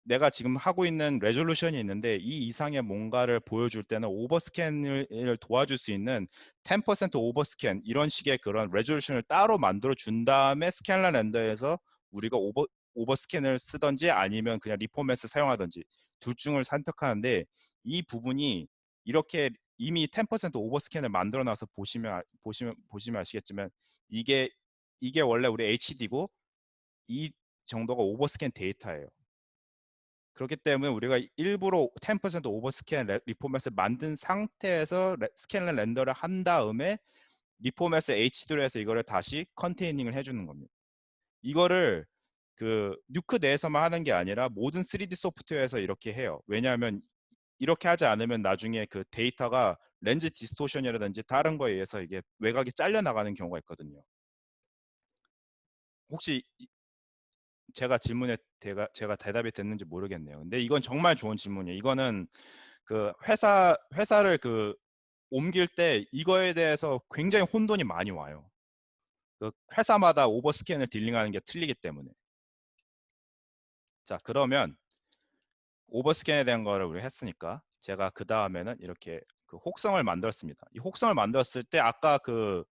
내가 지금 하고 있는 레졸루션이 있는데 이 이상의 뭔가를 보여줄 때는 오버스캔을 도와줄 수 있는 10% 오버스캔 이런 식의 그런 레졸루션을 따로 만들어 준 다음에 스캔란 렌더에서 우리가 오버스캔을 쓰던지 아니면 그냥 리포맷을 사용하던지 둘 중을 선택하는데, 이 부분이 이렇게 이미 10% 오버스캔을 만들어 놔서 보시면 아시겠지만 이게 원래 우리 HD고 이 정도가 오버스캔 데이터예요. 그렇기 때문에 우리가 일부러 10% 오버스캔 리포맷을 만든 상태에서 스캔 렌더를 한 다음에 리포맷을 HD로 해서 이거를 다시 컨테이닝을 해주는 겁니다. 이거를 그 뉴크 내에서만 하는 게 아니라 모든 3D 소프트웨어에서 이렇게 해요. 왜냐하면 이렇게 하지 않으면 나중에 그 데이터가 렌즈 디스토션이라든지 다른 거에 의해서 이게 외곽이 잘려 나가는 경우가 있거든요. 혹시 제가 질문에 제가 대답이 됐는지 모르겠네요. 근데 이건 정말 좋은 질문이에요. 이거는 그 회사를 그 옮길 때 이거에 대해서 굉장히 혼돈이 많이 와요. 그 회사마다 오버스캔을 딜링하는 게 틀리기 때문에. 자, 그러면 오버스캔에 대한 거를 우리 했으니까 제가 그 다음에는 이렇게 그 혹성을 만들었습니다. 이 혹성을 만들었을 때 아까 그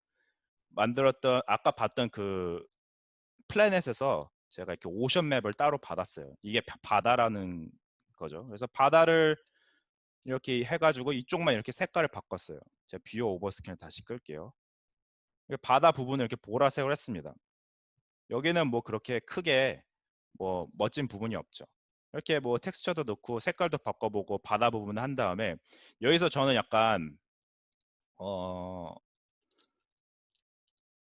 아까 봤던 그 플래닛에서 제가 이렇게 오션 맵을 따로 받았어요. 이게 바다라는 거죠. 그래서 바다를 이렇게 해가지고 이쪽만 이렇게 색깔을 바꿨어요. 제가 뷰어 오버스캔을 다시 끌게요. 바다 부분을 이렇게 보라색으로 했습니다. 여기는 뭐 그렇게 크게 뭐 멋진 부분이 없죠. 이렇게 뭐 텍스처도 넣고 색깔도 바꿔보고 바다 부분을 한 다음에 여기서 저는 약간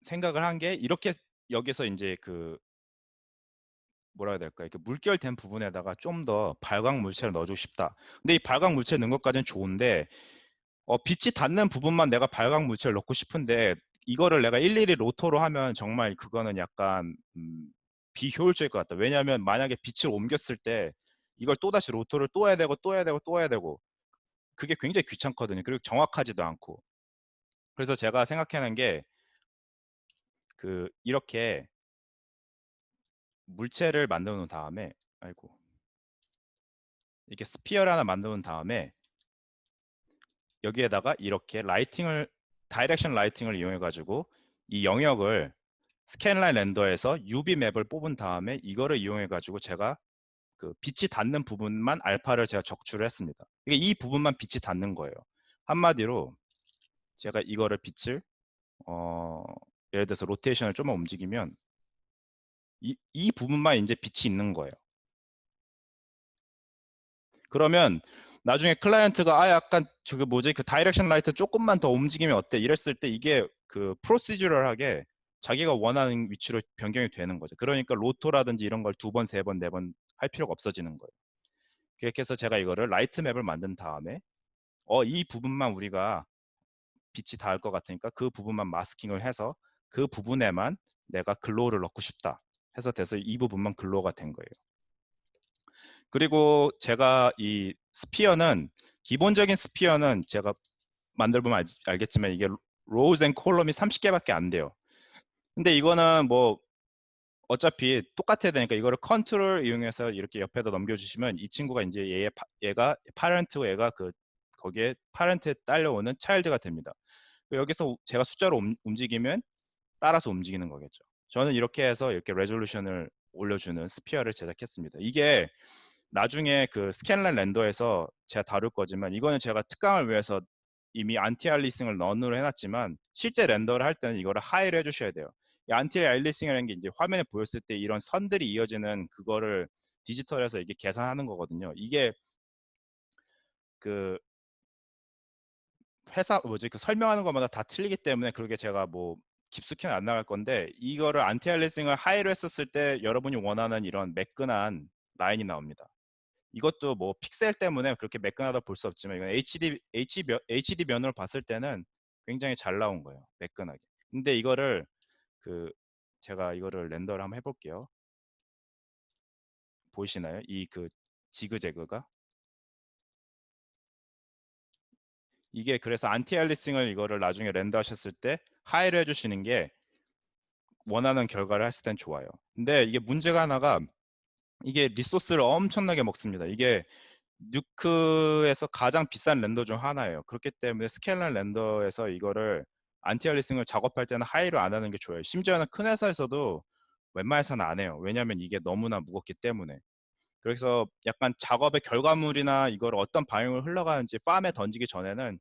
생각을 한 게 이렇게 여기서 이제 그 뭐라 해야 될까 이렇게 물결된 부분에다가 좀 더 발광 물체를 넣어주고 싶다. 근데 이 발광 물체 넣은 것까지는 좋은데 빛이 닿는 부분만 내가 발광 물체를 넣고 싶은데 이거를 내가 일일이 로터로 하면 정말 그거는 약간 비효율적일 것 같다. 왜냐하면 만약에 빛을 옮겼을 때 이걸 또다시 로터를 또 해야 되고 또 해야 되고 또 해야 되고 그게 굉장히 귀찮거든요. 그리고 정확하지도 않고. 그래서 제가 생각하는 게 그 이렇게 물체를 만들어 놓은 다음에 아이고 이렇게 스피어를 하나 만들어 놓은 다음에 여기에다가 이렇게 다이렉션 라이팅을 이용해 가지고 이 영역을 스캔라인 렌더에서 UV 맵을 뽑은 다음에 이거를 이용해 가지고 제가 그 빛이 닿는 부분만 알파를 제가 적출을 했습니다. 이게 이 부분만 빛이 닿는 거예요. 한마디로 제가 이거를 빛을 예를 들어서 로테이션을 좀만 움직이면 이 부분만 이제 빛이 있는 거예요. 그러면 나중에 클라이언트가 약간 저기 뭐지 그 다이렉션 라이트 조금만 더 움직이면 어때 이랬을 때 이게 그 프로시저럴하게 자기가 원하는 위치로 변경이 되는 거죠. 그러니까 로토라든지 이런 걸 2번, 3번, 4번 할 필요가 없어지는 거예요. 그렇게 해서 제가 이거를 라이트 맵을 만든 다음에 이 부분만 우리가 빛이 닿을 것 같으니까 그 부분만 마스킹을 해서 그 부분에만 내가 글로우를 넣고 싶다 해서 돼서 이 부분만 글로우가 된 거예요. 그리고 제가 이 스피어는 기본적인 스피어는 제가 만들어보면 알겠지만 이게 로우즈 앤 콜럼이 30개밖에 안 돼요. 근데 이거는 뭐 어차피 똑같아야 되니까 이거를 컨트롤 이용해서 이렇게 옆에다 넘겨주시면 이 친구가 이제 얘가 파렌트고 얘가 그 거기에 파렌트에 딸려오는 차일드가 됩니다. 여기서 제가 숫자로 움직이면 따라서 움직이는 거겠죠. 저는 이렇게 해서 이렇게 레졸루션을 올려주는 스피어를 제작했습니다. 이게 나중에 그 스캔란 렌더에서 제가 다룰 거지만 이거는 제가 특강을 위해서 이미 안티알리싱을 넌으로 해놨지만 실제 렌더를 할 때는 이거를 하이로 해주셔야 돼요. 이 안티알리싱이라는 게 이제 화면에 보였을 때 이런 선들이 이어지는 그거를 디지털에서 이게 계산하는 거거든요. 이게 그 회사 뭐지 그 설명하는 것마다 다 틀리기 때문에 그렇게 제가 뭐 깊숙이는 안 나갈 건데 이거를 안티알리싱을 하이로 했었을 때 여러분이 원하는 이런 매끈한 라인이 나옵니다. 이것도 뭐 픽셀 때문에 그렇게 매끈하다 볼 수 없지만 이건 HD 면으로 봤을 때는 굉장히 잘 나온 거예요. 매끈하게. 근데 이거를 그 제가 이거를 렌더를 한번 해볼게요. 보이시나요? 이 그 지그재그가 이게 그래서 안티알리싱을 이거를 나중에 렌더 하셨을 때 하이로 해주시는 게 원하는 결과를 했을 땐 좋아요. 근데 이게 문제가 하나가 이게 리소스를 엄청나게 먹습니다. 이게 뉴크에서 가장 비싼 렌더 중 하나예요. 그렇기 때문에 스케일란 렌더에서 이거를 안티알리싱을 작업할 때는 하이로 안 하는 게 좋아요. 심지어는 큰 회사에서도 웬만해서는 안 해요. 왜냐하면 이게 너무나 무겁기 때문에. 그래서 약간 작업의 결과물이나 이걸 어떤 방향으로 흘러가는지 팜에 던지기 전에는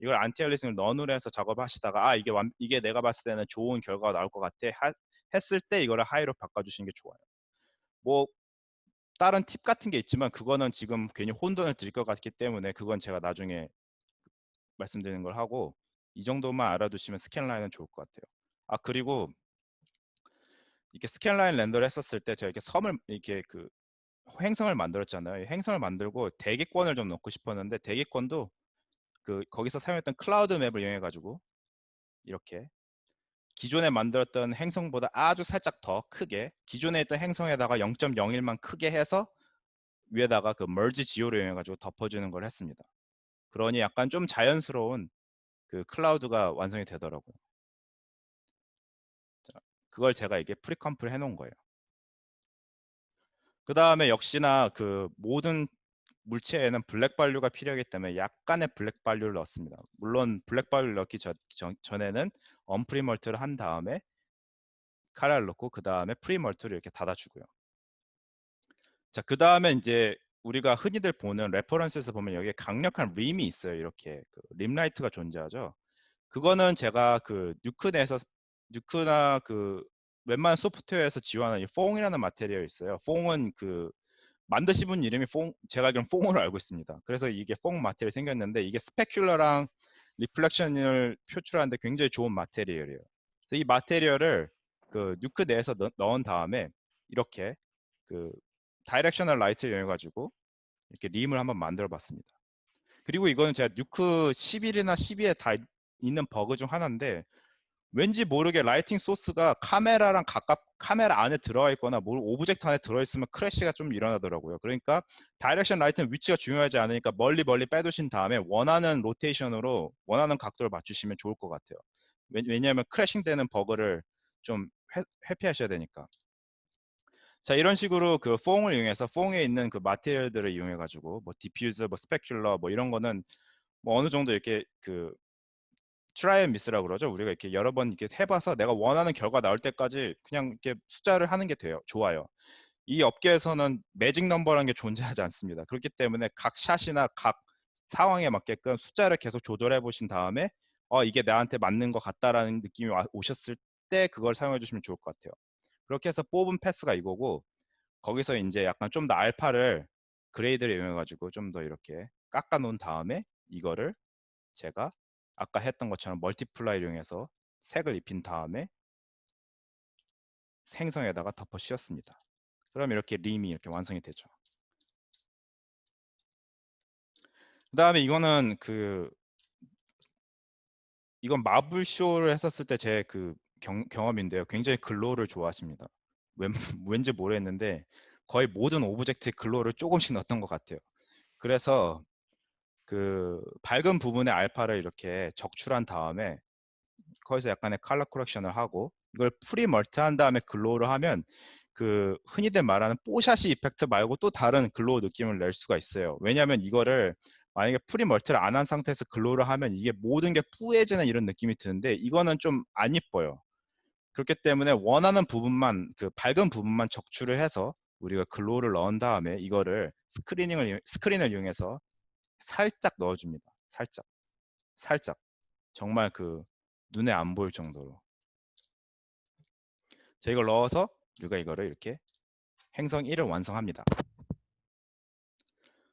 이걸 안티알리싱을 넌으로 해서 작업하시다가 이게 내가 봤을 때는 좋은 결과가 나올 것 같아 했을 때 이거를 하이로 바꿔주시는 게 좋아요. 뭐 다른 팁 같은 게 있지만 그거는 지금 괜히 혼돈을 드릴 것 같기 때문에 그건 제가 나중에 말씀드리는 걸 하고 이 정도만 알아두시면 스캔라인은 좋을 것 같아요. 그리고 이렇게 스캔라인 렌더를 했었을 때 제가 이렇게 섬을 이렇게 그 행성을 만들었잖아요. 행성을 만들고 대기권을 좀 넣고 싶었는데 대기권도 그 거기서 사용했던 클라우드 맵을 이용해 가지고 이렇게 기존에 만들었던 행성보다 아주 살짝 더 크게 기존에 있던 행성에다가 0.01만 크게 해서 위에다가 그 merge geo를 이용해 가지고 덮어주는 걸 했습니다. 그러니 약간 좀 자연스러운 그 클라우드가 완성이 되더라고요. 자, 그걸 제가 이게 프리컴프를 해놓은 거예요. 그 다음에 역시나 그 모든 물체에는 블랙 발류가 필요하기 때문에 약간의 블랙 발류를 넣었습니다. 물론 블랙 발류를 넣기 전에는 언프리멀트를 한 다음에 카라를 넣고 그 다음에 프리멀트를 이렇게 닫아주고요. 자, 그 다음에 이제 우리가 흔히들 보는 레퍼런스에서 보면 여기에 강력한 림이 있어요. 이렇게 그 림라이트가 존재하죠. 그거는 제가 그 뉴크나 그 웬만한 소프트웨어에서 지원하는 이 퐁이라는 마테리얼이 있어요. 퐁은 그 만드신 분 이름이 제가 알기로는 퐁으로 알고 있습니다. 그래서 이게 퐁 마테리얼이 생겼는데 이게 스페큘러랑 리플렉션을 표출하는데 굉장히 좋은 마테리얼이에요. 그래서 이 마테리얼을 그 뉴크 내에서 넣은 다음에 이렇게 그 다이렉셔널 라이트를 이용해 가지고 이렇게 림을 한번 만들어 봤습니다. 그리고 이거는 제가 뉴크 11이나 12에 다 있는 버그 중 하나인데 왠지 모르게 라이팅 소스가 카메라랑 카메라 안에 들어가 있거나 오브젝트 안에 들어있으면 크래시가 좀 일어나더라고요. 그러니까 다이렉션 라이트는 위치가 중요하지 않으니까 멀리 빼두신 다음에 원하는 로테이션으로 원하는 각도를 맞추시면 좋을 것 같아요. 왜냐하면 크래싱 되는 버그를 좀 회피하셔야 되니까. 자, 이런 식으로 그 퐁을 이용해서 퐁에 있는 그 마테리얼들을 이용해 가지고 뭐 디퓨저, 뭐 스페큘러 뭐 이런 거는 뭐 어느 정도 이렇게 그 트라이 앤 미스라고 그러죠. 우리가 이렇게 여러 번 이렇게 해봐서 내가 원하는 결과 나올 때까지 그냥 이렇게 숫자를 하는 게 돼요. 좋아요. 이 업계에서는 매직 넘버라는 게 존재하지 않습니다. 그렇기 때문에 각 샷이나 각 상황에 맞게끔 숫자를 계속 조절해 보신 다음에 이게 나한테 맞는 것 같다라는 느낌이 오셨을 때 그걸 사용해 주시면 좋을 것 같아요. 그렇게 해서 뽑은 패스가 이거고 거기서 이제 약간 좀 더 알파를 그레이드를 이용해 가지고 좀 더 이렇게 깎아 놓은 다음에 이거를 제가 아까 했던 것처럼 멀티플라이를 이용해서 색을 입힌 다음에 생성에다가 덮어 씌웠습니다. 그럼 이렇게 림이 이렇게 완성이 되죠. 그 다음에 이거는 이건 마블 쇼를 했었을 때 제 그 경험인데요. 굉장히 글로우를 좋아하십니다. 왠지 모르겠는데 거의 모든 오브젝트에 글로우를 조금씩 넣었던 것 같아요. 그래서 그 밝은 부분의 알파를 이렇게 적출한 다음에 거기서 약간의 컬러 코렉션을 하고 이걸 프리 멀티한 다음에 글로우를 하면 그 흔히들 말하는 뽀샤시 이펙트 말고 또 다른 글로우 느낌을 낼 수가 있어요. 왜냐하면 이거를 만약에 프리 멀티를 안 한 상태에서 글로우를 하면 이게 모든 게 뿌얘지는 이런 느낌이 드는데 이거는 좀 안 이뻐요. 그렇기 때문에 원하는 부분만 그 밝은 부분만 적출을 해서 우리가 글로우를 넣은 다음에 이거를 스크린을 이용해서 살짝 넣어줍니다. 살짝 정말 그 눈에 안 보일 정도로. 자, 이걸 넣어서 우리가 이거를 이렇게 행성 1을 완성합니다.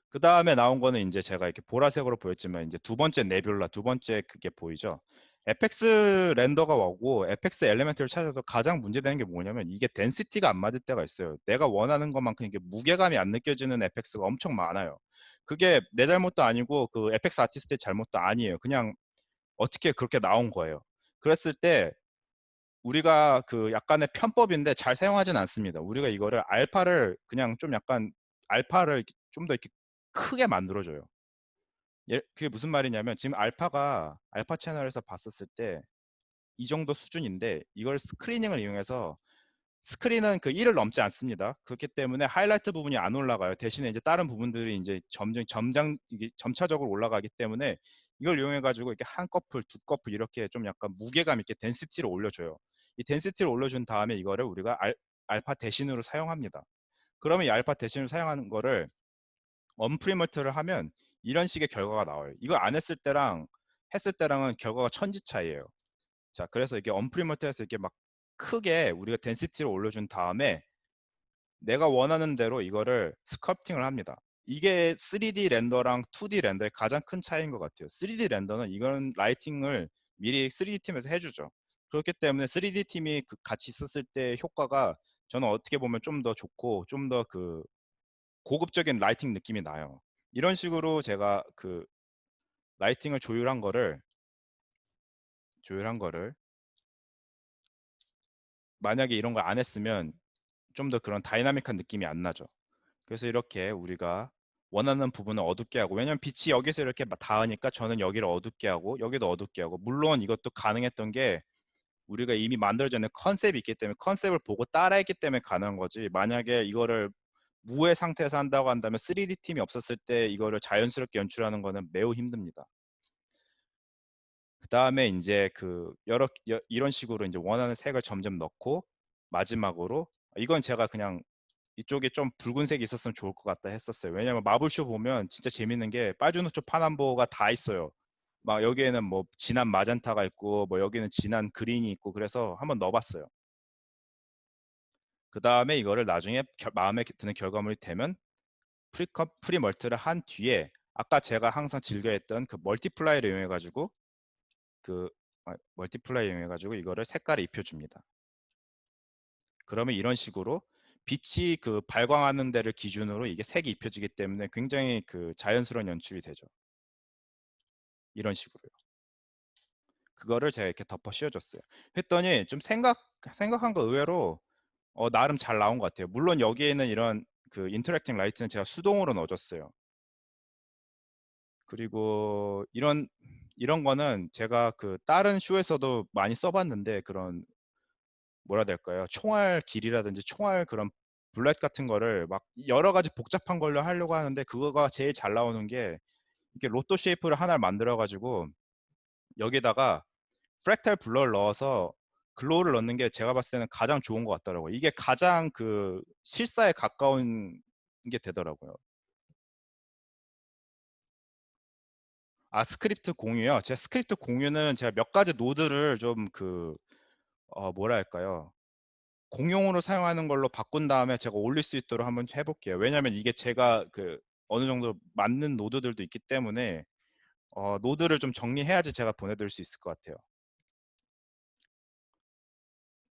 그 다음에 나온 거는 이제 제가 이렇게 보라색으로 보였지만 이제 두 번째 네뷸라, 두 번째 그게 보이죠? 에펙스 렌더가 오고 에펙스 엘리멘트를 찾아도 가장 문제되는 게 뭐냐면 이게 덴시티가 안 맞을 때가 있어요. 내가 원하는 것만큼 이게 무게감이 안 느껴지는 에펙스가 엄청 많아요. 그게 내 잘못도 아니고 그 에펙스 아티스트의 잘못도 아니에요. 그냥 어떻게 그렇게 나온 거예요. 그랬을 때 우리가 그 약간의 편법인데 잘 사용하진 않습니다. 우리가 이거를 알파를 그냥 좀 약간 알파를 좀 더 이렇게 크게 만들어줘요. 그게 무슨 말이냐면 지금 알파 채널에서 봤었을 때 이 정도 수준인데 이걸 스크리닝을 이용해서 스크린은 그 1을 넘지 않습니다. 그렇기 때문에 하이라이트 부분이 안 올라가요. 대신에 이제 다른 부분들이 이제 이게 점차적으로 올라가기 때문에 이걸 이용해 가지고 이렇게 한 커플, 두 커플 이렇게 좀 약간 무게감 있게 덴시티를 올려줘요. 이 덴시티를 올려준 다음에 이거를 우리가 알파 대신으로 사용합니다. 그러면 이 알파 대신으로 사용하는 거를 언프리멀트를 하면 이런 식의 결과가 나와요. 이거 안 했을 때랑 했을 때랑은 결과가 천지 차이예요. 자, 그래서 이게 언프리멀트에서 이렇게 막 크게 우리가 덴시티를 올려준 다음에 내가 원하는 대로 이거를 스컬프팅을 합니다. 이게 3D 렌더랑 2D 렌더의 가장 큰 차이인 것 같아요. 3D 렌더는 이건 라이팅을 미리 3D 팀에서 해주죠. 그렇기 때문에 3D 팀이 같이 있었을 때 효과가 저는 어떻게 보면 좀 더 좋고 좀 더 그 고급적인 라이팅 느낌이 나요. 이런 식으로 제가 그 라이팅을 조율한 거를 만약에 이런 걸 안 했으면 좀 더 그런 다이나믹한 느낌이 안 나죠. 그래서 이렇게 우리가 원하는 부분을 어둡게 하고, 왜냐면 빛이 여기서 이렇게 닿으니까 저는 여기를 어둡게 하고 여기도 어둡게 하고, 물론 이것도 가능했던 게 우리가 이미 만들어져 있는 컨셉이 있기 때문에 컨셉을 보고 따라했기 때문에 가능한 거지, 만약에 이거를 무의 상태에서 한다고 한다면 3D 팀이 없었을 때 이거를 자연스럽게 연출하는 거는 매우 힘듭니다. 그 다음에 이제 그 이런 식으로 이제 원하는 색을 점점 넣고, 마지막으로 이건 제가 그냥 이쪽에 좀 붉은색이 있었으면 좋을 것 같다 했었어요. 왜냐면 마블쇼 보면 진짜 재밌는 게 빨주노초 파남보가 다 있어요. 막 여기에는 뭐 진한 마젠타가 있고 뭐 여기는 진한 그린이 있고, 그래서 한번 넣어봤어요. 그 다음에 이거를 나중에 마음에 드는 결과물이 되면 프리멀트를 한 뒤에 아까 제가 항상 즐겨했던 그 멀티플라이를 이용해 가지고 이거를 색깔을 입혀줍니다. 그러면 이런 식으로 빛이 그 발광하는 데를 기준으로 이게 색이 입혀지기 때문에 굉장히 그 자연스러운 연출이 되죠. 이런 식으로요. 그거를 제가 이렇게 덮어 씌워줬어요. 했더니 좀 생각한 거 의외로 나름 잘 나온 것 같아요. 물론 여기에는 이런 그 인터랙팅 라이트는 제가 수동으로 넣어줬어요. 그리고 이런 거는 제가 그 다른 쇼에서도 많이 써봤는데, 그런 뭐라 해야 될까요? 총알 길이라든지 총알 그런 블렛 같은 거를 막 여러 가지 복잡한 걸로 하려고 하는데, 그거가 제일 잘 나오는 게 이렇게 로또 쉐이프를 하나를 만들어 가지고 여기다가 프랙탈 블러를 넣어서 글로우를 넣는 게 제가 봤을 때는 가장 좋은 것 같더라고요. 이게 가장 그 실사에 가까운 게 되더라고요. 아, 스크립트 공유요? 제 스크립트 공유는 제가 몇 가지 노드를 좀 뭐라 할까요? 공용으로 사용하는 걸로 바꾼 다음에 제가 올릴 수 있도록 한번 해볼게요. 왜냐면 이게 제가 그 어느 정도 맞는 노드들도 있기 때문에 노드를 좀 정리해야지 제가 보내드릴 수 있을 것 같아요.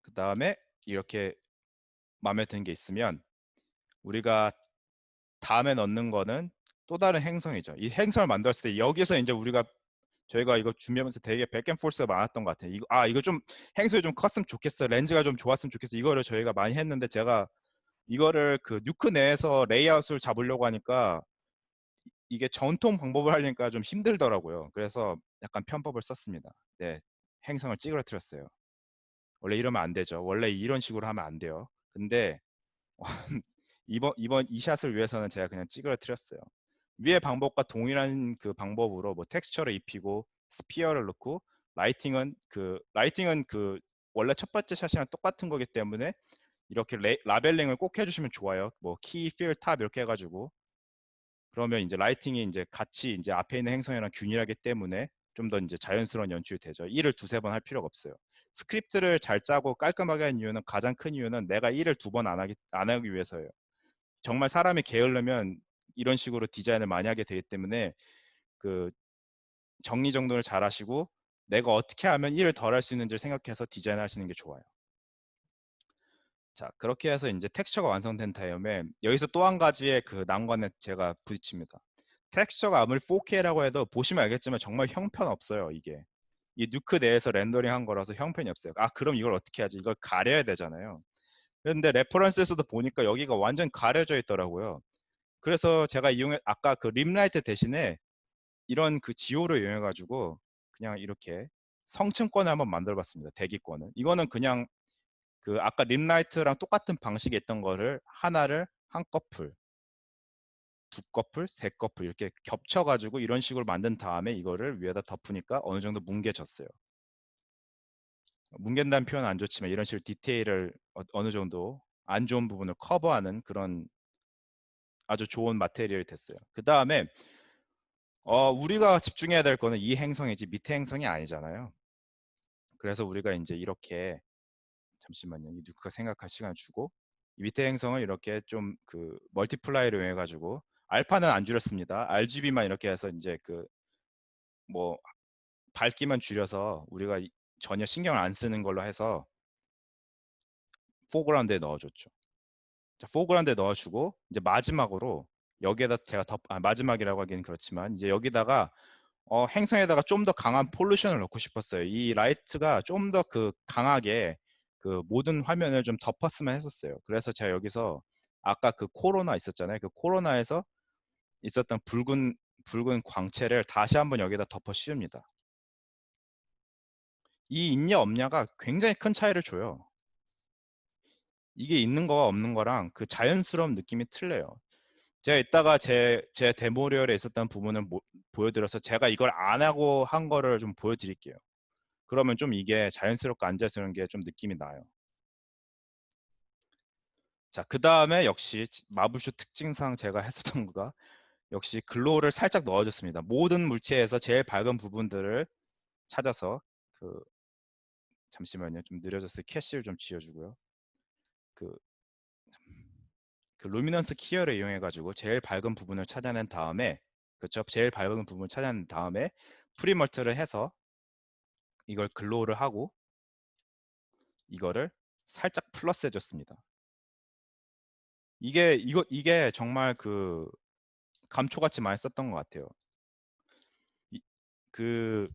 그 다음에 이렇게 마음에 드는 게 있으면 우리가 다음에 넣는 거는 또 다른 행성이죠. 이 행성을 만들었을 때 여기서 이제 저희가 이거 준비하면서 되게 백앤포스가 많았던 것 같아요. 이거 좀 행성이 좀 컸으면 좋겠어, 렌즈가 좀 좋았으면 좋겠어, 이거를 저희가 많이 했는데, 제가 이거를 그 뉴크 내에서 레이아웃을 잡으려고 하니까 이게 전통 방법을 하려니까 좀 힘들더라고요. 그래서 약간 편법을 썼습니다. 네, 행성을 찌그러뜨렸어요. 원래 이러면 안 되죠. 원래 이런 식으로 하면 안 돼요. 근데 이번 이 샷을 위해서는 제가 그냥 찌그러뜨렸어요. 위의 방법과 동일한 그 방법으로 뭐 텍스처를 입히고 스피어를 넣고, 라이팅은 그 원래 첫 번째 샷이랑 똑같은 거기 때문에 이렇게 라벨링을 꼭 해주시면 좋아요. 뭐 키, 필, 탑 이렇게 해가지고, 그러면 이제 라이팅이 이제 같이 이제 앞에 있는 행성이랑 균일하기 때문에 좀 더 이제 자연스러운 연출이 되죠. 일을 두세 번 할 필요가 없어요. 스크립트를 잘 짜고 깔끔하게 한 이유는, 가장 큰 이유는 내가 일을 두 번 안 하기 위해서예요. 정말 사람이 게으르면 이런 식으로 디자인을 많이 하게 되기 때문에 그 정리정돈을 잘 하시고 내가 어떻게 하면 일을 덜 할 수 있는지를 생각해서 디자인하시는 게 좋아요. 자, 그렇게 해서 이제 텍스처가 완성된 다음에 여기서 또 한 가지의 그 난관에 제가 부딪힙니다. 텍스처가 아무리 4K라고 해도 보시면 알겠지만 정말 형편없어요. 이게 이 누크 내에서 렌더링 한 거라서 형편이 없어요. 아, 그럼 이걸 어떻게 하지? 이걸 가려야 되잖아요. 그런데 레퍼런스에서도 보니까 여기가 완전 가려져 있더라고요. 그래서 제가 아까 그 림라이트 대신에 이런 그 지오를 이용해 가지고 그냥 이렇게 성층권을 한번 만들어 봤습니다. 대기권을. 이거는 그냥 그 아까 림라이트랑 똑같은 방식에 있던 거를 하나를 한 커플, 두 커플, 세 커플 이렇게 겹쳐 가지고 이런 식으로 만든 다음에 이거를 위에다 덮으니까 어느 정도 뭉개졌어요. 뭉갠다는 표현은 안 좋지만 이런 식으로 디테일을 어느 정도 안 좋은 부분을 커버하는 그런 아주 좋은 마테리얼이 됐어요. 그 다음에 우리가 집중해야 될 거는 이 행성이지 밑에 행성이 아니잖아요. 그래서 우리가 이제 이렇게, 잠시만요. 이 누크가 생각할 시간을 주고, 이 밑에 행성을 이렇게 좀 그 멀티플라이를 이용해 가지고, 알파는 안 줄였습니다. RGB만 이렇게 해서 이제 그 뭐 밝기만 줄여서 우리가 전혀 신경을 안 쓰는 걸로 해서 포그라운드에 넣어줬죠. 자, 포그라운드에 넣어주고 이제 마지막으로 여기에다 제가 마지막이라고 하기는 그렇지만 이제 여기다가 행성에다가 좀 더 강한 폴루션을 넣고 싶었어요. 이 라이트가 좀 더 그 강하게 그 모든 화면을 좀 덮었으면 했었어요. 그래서 제가 여기서 아까 그 코로나 있었잖아요. 그 코로나에서 있었던 붉은 광채를 다시 한번 여기다 덮어 씌웁니다. 이 있냐 없냐가 굉장히 큰 차이를 줘요. 이게 있는 거와 없는 거랑 그 자연스러운 느낌이 틀려요. 제가 이따가 제 데모리얼에 있었던 부분을 보여드려서 제가 이걸 안 하고 한 거를 좀 보여드릴게요. 그러면 좀 이게 자연스럽게 앉아서는 게 좀 느낌이 나요. 자, 그 다음에 역시 마블쇼 특징상 제가 했었던 거가 역시 글로우를 살짝 넣어줬습니다. 모든 물체에서 제일 밝은 부분들을 찾아서 잠시만요. 좀 느려졌어요. 캐시를 좀 지워주고요. 그 루미넌스 키어를 이용해 가지고 제일 밝은 부분을 찾아낸 다음에 그렇죠? 제일 밝은 부분을 찾아낸 다음에 프리멀트를 해서 이걸 글로우를 하고 이거를 살짝 플러스 해줬습니다. 이게 정말 그 감초같이 많이 썼던 것 같아요. 그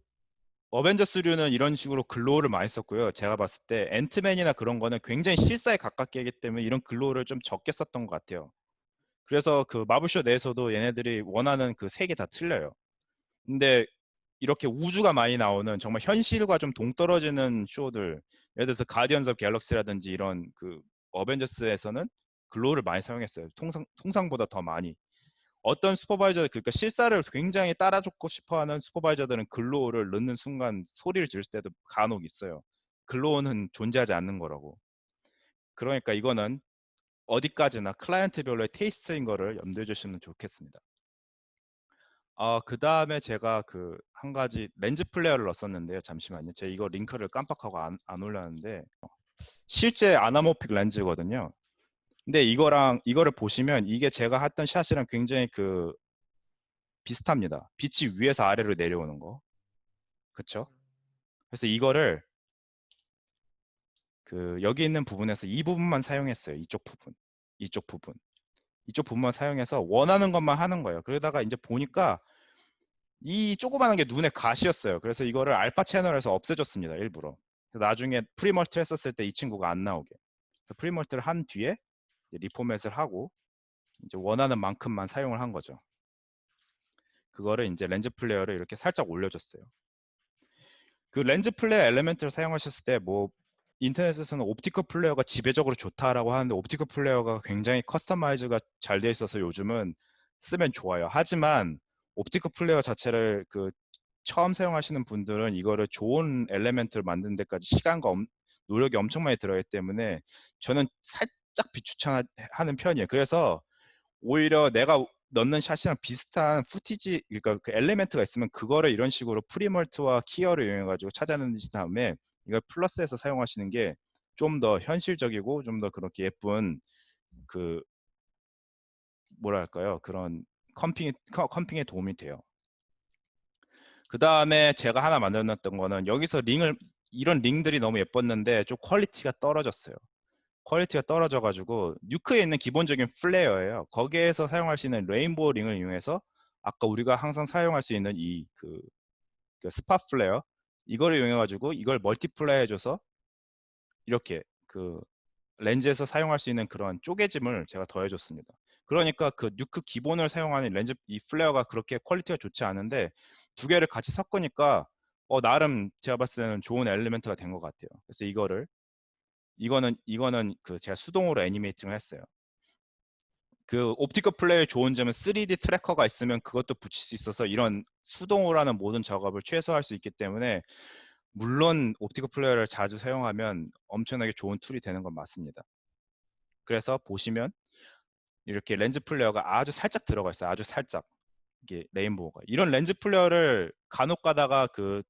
어벤져스류는 이런 식으로 글로우를 많이 썼고요. 제가 봤을 때 앤트맨이나 그런 거는 굉장히 실사에 가깝게 하기 때문에 이런 글로우를 좀 적게 썼던 것 같아요. 그래서 그 마블쇼 내에서도 얘네들이 원하는 그 색이 다 틀려요. 근데 이렇게 우주가 많이 나오는 정말 현실과 좀 동떨어지는 쇼들, 예를 들어서 가디언즈 오브 갤럭시라든지 이런 그 어벤져스에서는 글로우를 많이 사용했어요. 통상보다 더 많이. 어떤 슈퍼바이저, 그러니까 실사를 굉장히 따라잡고 싶어하는 슈퍼바이저들은 글로우를 넣는 순간 소리를 지를 때도 간혹 있어요. 글로우는 존재하지 않는 거라고. 그러니까 이거는 어디까지나 클라이언트별로의 테이스트인 거를 염두에 주시면 좋겠습니다. 그 다음에 제가 그 한 가지 렌즈 플레이어를 넣었었는데요. 잠시만요. 제가 이거 링크를 깜빡하고 안 올렸는데 실제 아나모픽 렌즈거든요. 근데 이거를 보시면 이게 제가 했던 샷이랑 굉장히 그 비슷합니다. 빛이 위에서 아래로 내려오는 거. 그쵸? 그래서 이거를 그 여기 있는 부분에서 이 부분만 사용했어요. 이쪽 부분만 사용해서 원하는 것만 하는 거예요. 그러다가 이제 보니까 이 조그마한 게 눈에 가시였어요. 그래서 이거를 알파 채널에서 없애줬습니다. 일부러. 나중에 프리멀트 했었을 때 이 친구가 안 나오게. 프리멀트를 한 뒤에 리포맷을 하고 이제 원하는 만큼만 사용을 한 거죠. 그거를 이제 렌즈 플레이어를 이렇게 살짝 올려줬어요. 그 렌즈 플레이어 엘리멘트를 사용하셨을 때 뭐 인터넷에서는 옵티컬 플레이어가 지배적으로 좋다라고 하는데 옵티컬 플레이어가 굉장히 커스터마이즈가 잘 돼 있어서 요즘은 쓰면 좋아요. 하지만 옵티컬 플레이어 자체를 그 처음 사용하시는 분들은 이거를 좋은 엘리멘트를 만드는 데까지 시간과 노력이 엄청 많이 들어가기 때문에 저는 살짝 비추천하는 편이에요. 그래서 오히려 내가 넣는 샷이랑 비슷한 푸티지, 그러니까 그 엘리멘트가 있으면 그거를 이런 식으로 프리멀트와 키어를 이용해 가지고 찾아내는 다음에 이걸 플러스해서 사용하시는 게 좀 더 현실적이고 좀 더 그렇게 예쁜 그 뭐랄까요, 그런 컴핑에 도움이 돼요. 그 다음에 제가 하나 만들어놨던 거는 여기서 이런 링들이 너무 예뻤는데 좀 퀄리티가 떨어졌어요. 퀄리티가 떨어져가지고 뉴크에 있는 기본적인 플레이어예요. 거기에서 사용할 수 있는 레인보우 링을 이용해서 아까 우리가 항상 사용할 수 있는 그 스팟 플레이어 이거를 이용해가지고 이걸 멀티플라이 해줘서 이렇게 그 렌즈에서 사용할 수 있는 그런 쪼개짐을 제가 더해줬습니다. 그러니까 그 뉴크 기본을 사용하는 렌즈 이 플레어가 그렇게 퀄리티가 좋지 않은데 두 개를 같이 섞으니까 나름 제가 봤을 때는 좋은 엘리멘트가 된 것 같아요. 그래서 이거는 그 제가 수동으로 애니메이팅을 했어요. 그 옵티컬 플레이의 좋은 점은 3D 트래커가 있으면 그것도 붙일 수 있어서 이런 수동으로 하는 모든 작업을 최소화할 수 있기 때문에 물론 옵티컬 플레이어를 자주 사용하면 엄청나게 좋은 툴이 되는 건 맞습니다. 그래서 보시면 이렇게 렌즈 플레이어가 아주 살짝 들어가 있어요. 아주 살짝. 이게 레인보우가. 이런 렌즈 플레이어를 간혹 가다가 그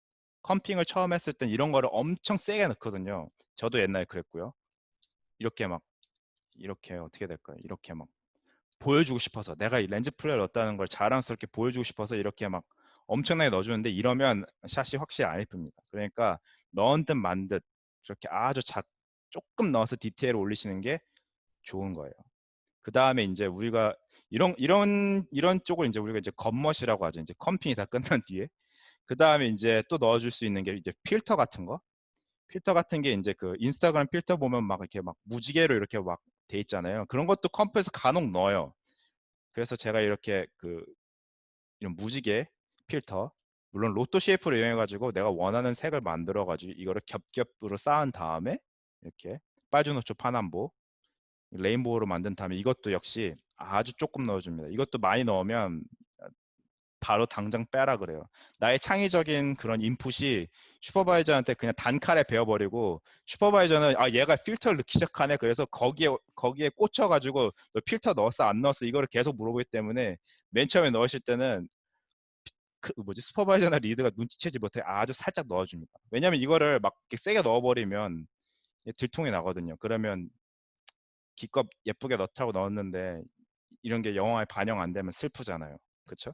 컴핑을 처음 했을 땐 이런 거를 엄청 세게 넣거든요. 저도 옛날에 그랬고요. 이렇게 어떻게 될까요? 이렇게 막 보여주고 싶어서 내가 이 렌즈 플레이어를 넣었다는 걸 자랑스럽게 보여주고 싶어서 이렇게 막 엄청나게 넣어주는데 이러면 샷이 확실히 안 예쁩니다. 그러니까 넣은 듯 만 듯 저렇게 아주 조금 넣어서 디테일을 올리시는 게 좋은 거예요. 그 다음에 이제 우리가 이런 쪽을 이제 우리가 이제 겉멋이라고 하죠. 이제 컴핑이 다 끝난 뒤에 그 다음에 이제 또 넣어줄 수 있는 게 이제 필터 같은 거. 필터 같은 게 이제 그 인스타그램 필터 보면 막 이렇게 막 무지개로 이렇게 막 돼 있잖아요. 그런 것도 컴프에서 간혹 넣어요. 그래서 제가 이렇게 그 이런 무지개 필터, 물론 로또 쉐이프로 이용해가지고 내가 원하는 색을 만들어가지고 이거를 겹겹으로 쌓은 다음에 이렇게 빨주노초 파남보 레인보우로 만든 다음에 이것도 역시 아주 조금 넣어줍니다. 이것도 많이 넣으면 바로 당장 빼라 그래요. 나의 창의적인 그런 인풋이 슈퍼바이저한테 그냥 단칼에 베어버리고, 슈퍼바이저는 아 얘가 필터를 넣기 시작하네, 그래서 거기에 꽂혀가지고 너 필터 넣었어 안 넣었어 이거를 계속 물어보기 때문에 맨 처음에 넣으실 때는 그 뭐지 슈퍼바이저나 리드가 눈치채지 못해 아주 살짝 넣어줍니다. 왜냐면 이거를 막 이렇게 세게 넣어버리면 들통이 나거든요. 그러면 기껏 예쁘게 넣자고 넣었는데 이런 게 영화에 반영 안 되면 슬프잖아요. 그렇죠?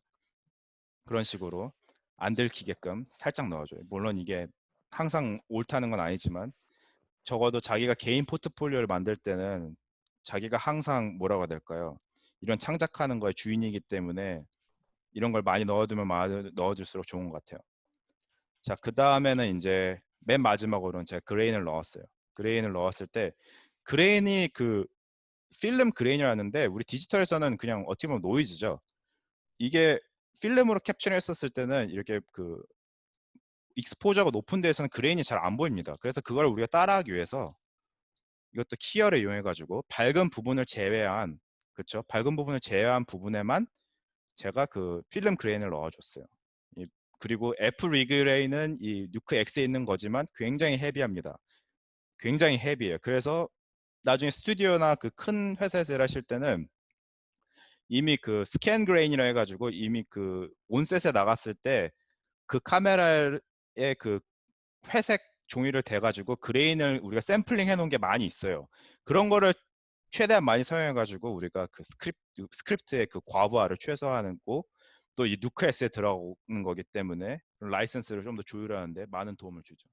그런 식으로 안 들키게끔 살짝 넣어줘요. 물론 이게 항상 옳다는 건 아니지만 적어도 자기가 개인 포트폴리오를 만들 때는 자기가 항상 뭐라고 해야 될까요? 이런 창작하는 거의 주인이기 때문에 이런 걸 많이 넣어두면 많이 넣어둘수록 좋은 것 같아요. 자, 그 다음에는 이제 맨 마지막으로는 제가 그레인을 넣었어요. 그레인을 넣었을 때 그레인이 그 필름 그레인이라는데 우리 디지털에서는 그냥 어떻게 보면 노이즈죠. 이게 필름으로 캡처했었을 때는 이렇게 그 익스포저가 높은 데에서는 그레인이 잘 안 보입니다. 그래서 그걸 우리가 따라하기 위해서 이것도 키어를 이용해 가지고 밝은 부분을 제외한, 그렇죠? 밝은 부분을 제외한 부분에만 제가 그 필름 그레인을 넣어줬어요. 그리고 F 리그레인은 이 뉴크 X에 있는 거지만 굉장히 헤비합니다. 굉장히 헤비해요. 그래서 나중에 스튜디오나 그 큰 회사에서 일하실 때는 이미 그 스캔 그레인이라 해가지고 이미 그 온셋에 나갔을 때 그 카메라의 그 회색 종이를 대가지고 그레인을 우리가 샘플링 해놓은 게 많이 있어요. 그런 거를 최대한 많이 사용해가지고 우리가 그 스크립트의 그 과부하를 최소화하고 또 이 누크S에 들어가는 거기 때문에 라이센스를 좀 더 조율하는데 많은 도움을 주죠.